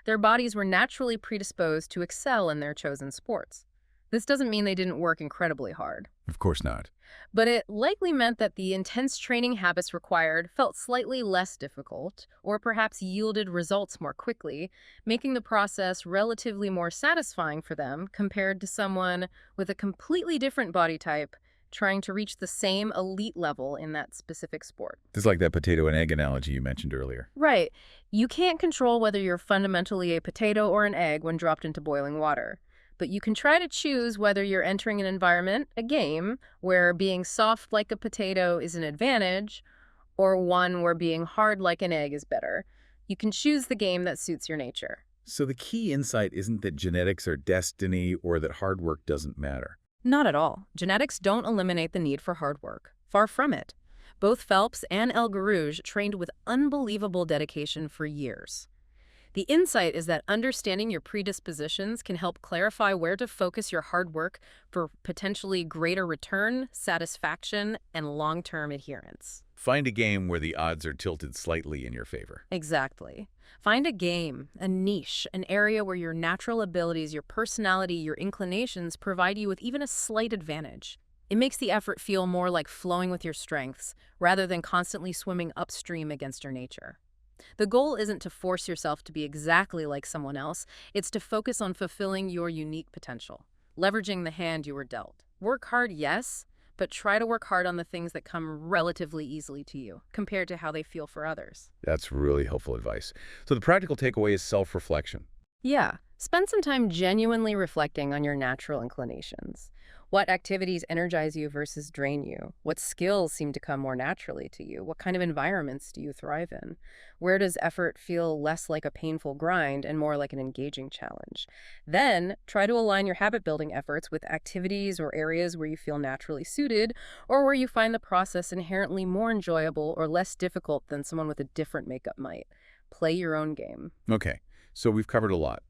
Their bodies were naturally predisposed to excel in their chosen sports. This doesn't mean they didn't work incredibly hard. Of course not. But it likely meant that the intense training habits required felt slightly less difficult, or perhaps yielded results more quickly, making the process relatively more satisfying for them compared to someone with a completely different body type trying to reach the same elite level in that specific sport. It's like that potato and egg analogy you mentioned earlier. Right. You can't control whether you're fundamentally a potato or an egg when dropped into boiling water. But you can try to choose whether you're entering an environment, a game, where being soft like a potato is an advantage, or one where being hard like an egg is better. You can choose the game that suits your nature. So the key insight isn't that genetics are destiny or that hard work doesn't matter. Not at all. Genetics don't eliminate the need for hard work. Far from it. Both Phelps and El-Garouz trained with unbelievable dedication for years. The insight is that understanding your predispositions can help clarify where to focus your hard work for potentially greater return, satisfaction, and long-term adherence. Find a game where the odds are tilted slightly in your favor. Exactly. Find a game, a niche, an area where your natural abilities, your personality, your inclinations provide you with even a slight advantage. It makes the effort feel more like flowing with your strengths, rather than constantly swimming upstream against your nature. The goal isn't to force yourself to be exactly like someone else. It's to focus on fulfilling your unique potential, leveraging the hand you were dealt. Work hard, yes, but try to work hard on the things that come relatively easily to you, compared to how they feel for others. That's really helpful advice. So the practical takeaway is self-reflection. Yeah, spend some time genuinely reflecting on your natural inclinations. What activities energize you versus drain you? What skills seem to come more naturally to you? What kind of environments do you thrive in? Where does effort feel less like a painful grind and more like an engaging challenge? Then, try to align your habit-building efforts with activities or areas where you feel naturally suited, or where you find the process inherently more enjoyable or less difficult than someone with a different makeup might. Play your own game. Okay, so we've covered a lot.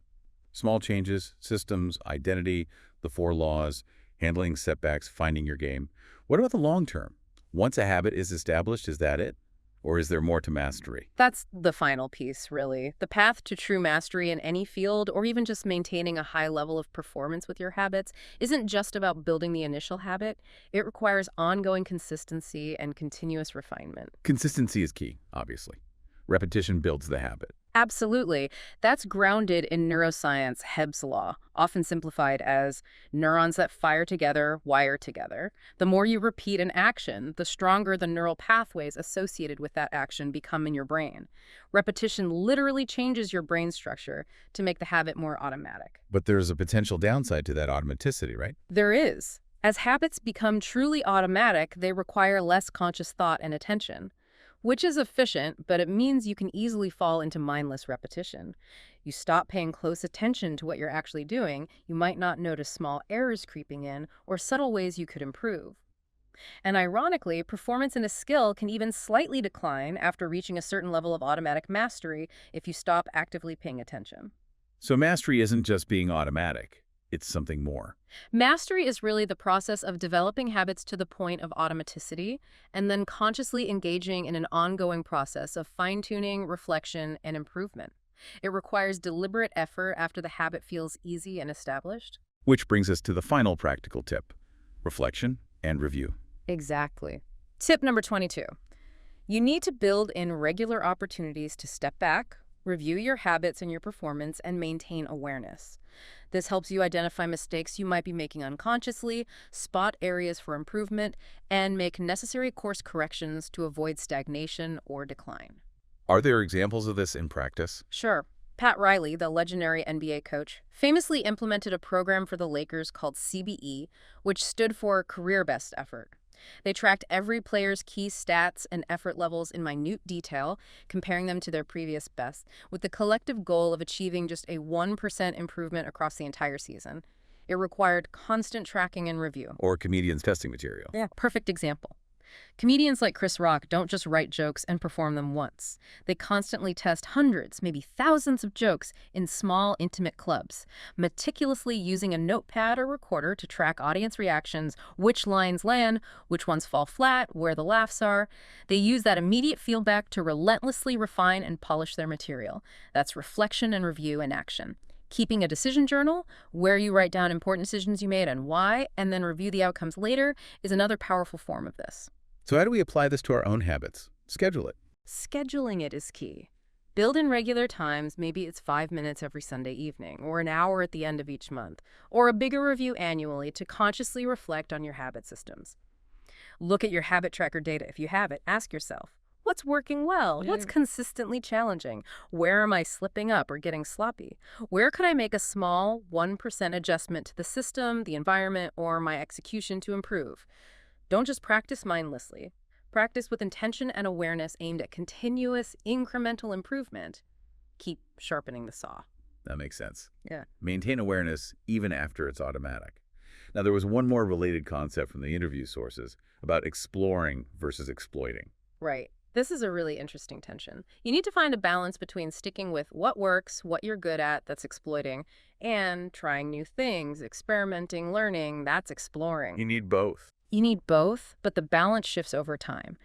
Small changes, systems, identity, the four laws, handling setbacks, finding your game. What about the long term? Once a habit is established, is that it? Or is there more to mastery? That's the final piece, really. The path to true mastery in any field, or even just maintaining a high level of performance with your habits, isn't just about building the initial habit. It requires ongoing consistency and continuous refinement. Consistency is key, obviously. Repetition builds the habit. Absolutely. That's grounded in neuroscience Hebb's law, often simplified as neurons that fire together wire together. The more you repeat an action, the stronger the neural pathways associated with that action become in your brain. Repetition literally changes your brain structure to make the habit more automatic. But there's a potential downside to that automaticity, right? There is. As habits become truly automatic, they require less conscious thought and attention. Which is efficient, but it means you can easily fall into mindless repetition. You stop paying close attention to what you're actually doing, you might not notice small errors creeping in or subtle ways you could improve. And ironically, performance in a skill can even slightly decline after reaching a certain level of automatic mastery if you stop actively paying attention. So mastery isn't just being automatic. It's something more. Mastery is really the process of developing habits to the point of automaticity and then consciously engaging in an ongoing process of fine-tuning, reflection, and improvement. It requires deliberate effort after the habit feels easy and established. Which brings us to the final practical tip: reflection and review. Exactly. Tip number 22. You need to build in regular opportunities to step back, review your habits and your performance, and maintain awareness. This helps you identify mistakes you might be making unconsciously, spot areas for improvement, and make necessary course corrections to avoid stagnation or decline. Are there examples of this in practice? Sure. Pat Riley, the legendary NBA coach, famously implemented a program for the Lakers called CBE, which stood for Career Best Effort. They tracked every player's key stats and effort levels in minute detail, comparing them to their previous best, with the collective goal of achieving just a 1% improvement across the entire season. It required constant tracking and review. Or comedians testing material. Yeah, perfect example. Comedians like Chris Rock don't just write jokes and perform them once. They constantly test hundreds, maybe thousands of jokes in small, intimate clubs, meticulously using a notepad or recorder to track audience reactions, which lines land, which ones fall flat, where the laughs are. They use that immediate feedback to relentlessly refine and polish their material. That's reflection and review in action. Keeping a decision journal, where you write down important decisions you made and why, and then review the outcomes later, is another powerful form of this. So how do we apply this to our own habits? Schedule it. Scheduling it is key. Build in regular times, maybe it's 5 minutes every Sunday evening, or an hour at the end of each month, or a bigger review annually to consciously reflect on your habit systems. Look at your habit tracker data if you have it. Ask yourself, what's working well? What's consistently challenging? Where am I slipping up or getting sloppy? Where could I make a small 1% adjustment to the system, the environment, or my execution to improve? Don't just practice mindlessly. Practice with intention and awareness aimed at continuous, incremental improvement. Keep sharpening the saw. That makes sense. Yeah. Maintain awareness even after it's automatic. Now, there was one more related concept from the interview sources about exploring versus exploiting. Right. This is a really interesting tension. You need to find a balance between sticking with what works, what you're good at, that's exploiting, and trying new things, experimenting, learning, that's exploring. You need both. You need both, but the balance shifts over time.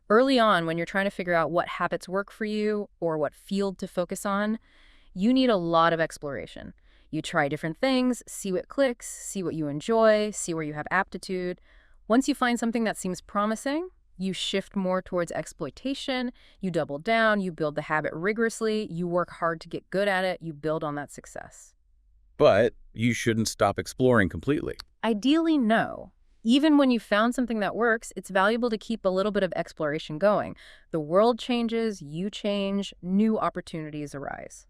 Early on, when you're trying to figure out what habits work for you or what field to focus on, you need a lot of exploration. You try different things, see what clicks, see what you enjoy, see where you have aptitude. Once you find something that seems promising, you shift more towards exploitation, you double down, you build the habit rigorously, you work hard to get good at it, you build on that success. But you shouldn't stop exploring completely. Ideally, no. Even when you've found something that works, it's valuable to keep a little bit of exploration going. The world changes, you change, new opportunities arise.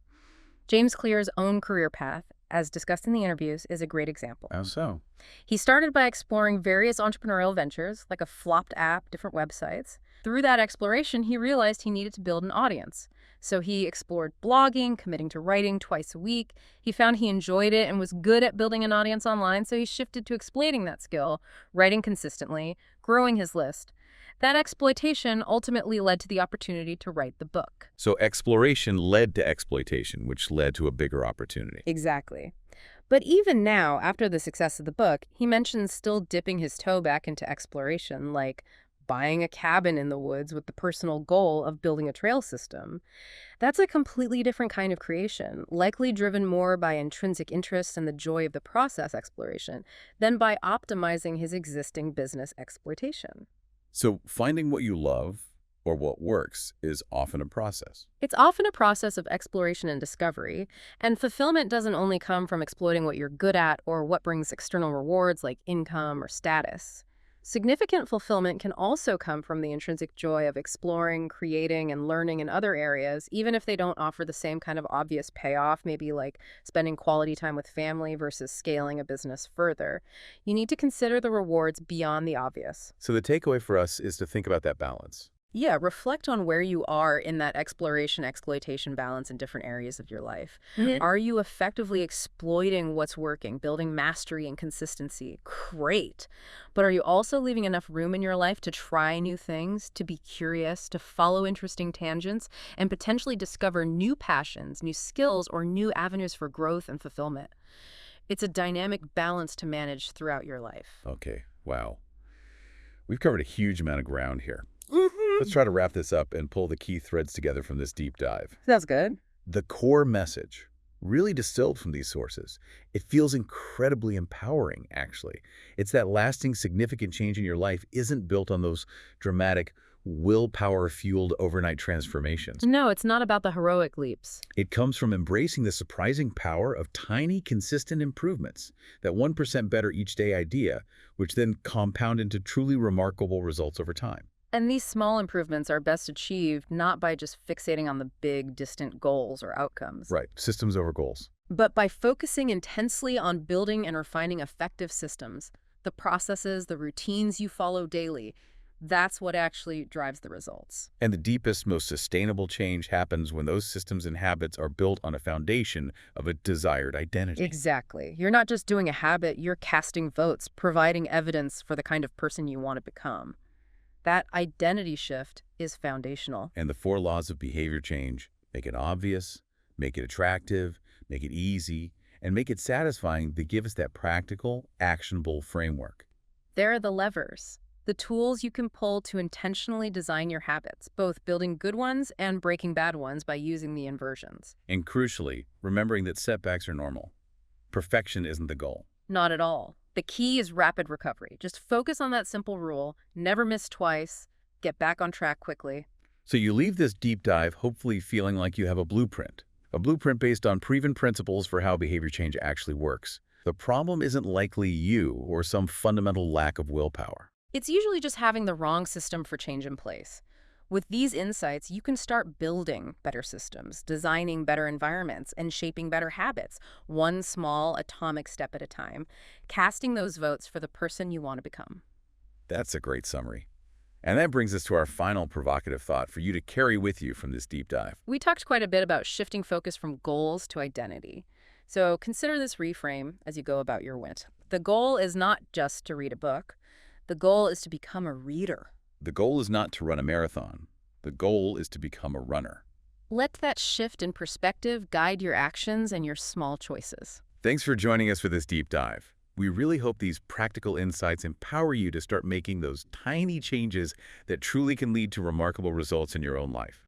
James Clear's own career path, as discussed in the interviews, is a great example. How so? He started by exploring various entrepreneurial ventures, like a flopped app, different websites. Through that exploration, he realized he needed to build an audience. So he explored blogging, committing to writing twice a week. He found he enjoyed it and was good at building an audience online, so he shifted to exploiting that skill, writing consistently, growing his list. That exploitation ultimately led to the opportunity to write the book. So exploration led to exploitation, which led to a bigger opportunity. Exactly. But even now, after the success of the book, he mentions still dipping his toe back into exploration, like buying a cabin in the woods with the personal goal of building a trail system. That's a completely different kind of creation, likely driven more by intrinsic interest and the joy of the process exploration than by optimizing his existing business exploitation. So finding what you love or what works is often a process. It's often a process of exploration and discovery, and fulfillment doesn't only come from exploiting what you're good at or what brings external rewards like income or status. Significant fulfillment can also come from the intrinsic joy of exploring, creating, and learning in other areas, even if they don't offer the same kind of obvious payoff, maybe like spending quality time with family versus scaling a business further. You need to consider the rewards beyond the obvious. So the takeaway for us is to think about that balance. Yeah, reflect on where you are in that exploration-exploitation balance in different areas of your life. Are you effectively exploiting what's working, building mastery and consistency? Great. But are you also leaving enough room in your life to try new things, to be curious, to follow interesting tangents, and potentially discover new passions, new skills, or new avenues for growth and fulfillment? It's a dynamic balance to manage throughout your life. Okay, wow. We've covered a huge amount of ground here. Let's try to wrap this up and pull the key threads together from this deep dive. Sounds good. The core message, really distilled from these sources, it feels incredibly empowering, actually. It's that lasting, significant change in your life isn't built on those dramatic, willpower-fueled overnight transformations. No, it's not about the heroic leaps. It comes from embracing the surprising power of tiny, consistent improvements, that 1% better each day idea, which then compound into truly remarkable results over time. And these small improvements are best achieved not by just fixating on the big, distant goals or outcomes, Right, systems over goals. but by focusing intensely on building and refining effective systems, the processes, the routines you follow daily. That's what actually drives the results. And the deepest, most sustainable change happens when those systems and habits are built on a foundation of a desired identity. Exactly. You're not just doing a habit, you're casting votes, providing evidence for the kind of person you want to become. That identity shift is foundational. And the 4 laws of behavior change: make it obvious, make it attractive, make it easy, and make it satisfying. They give us that practical, actionable framework. There are the levers, the tools you can pull to intentionally design your habits, both building good ones and breaking bad ones by using the inversions. And crucially, remembering that setbacks are normal. Perfection isn't the goal. Not at all. The key is rapid recovery. Just focus on that simple rule, never miss twice, get back on track quickly. So you leave this deep dive hopefully feeling like you have a blueprint based on proven principles for how behavior change actually works. The problem isn't likely you or some fundamental lack of willpower. It's usually just having the wrong system for change in place. With these insights, you can start building better systems, designing better environments, and shaping better habits, one small atomic step at a time, casting those votes for the person you want to become. That's a great summary. And that brings us to our final provocative thought for you to carry with you from this deep dive. We talked quite a bit about shifting focus from goals to identity. So consider this reframe as you go about your wit. The goal is not just to read a book. The goal is to become a reader. The goal is not to run a marathon. The goal is to become a runner. Let that shift in perspective guide your actions and your small choices. Thanks for joining us for this deep dive. We really hope these practical insights empower you to start making those tiny changes that truly can lead to remarkable results in your own life.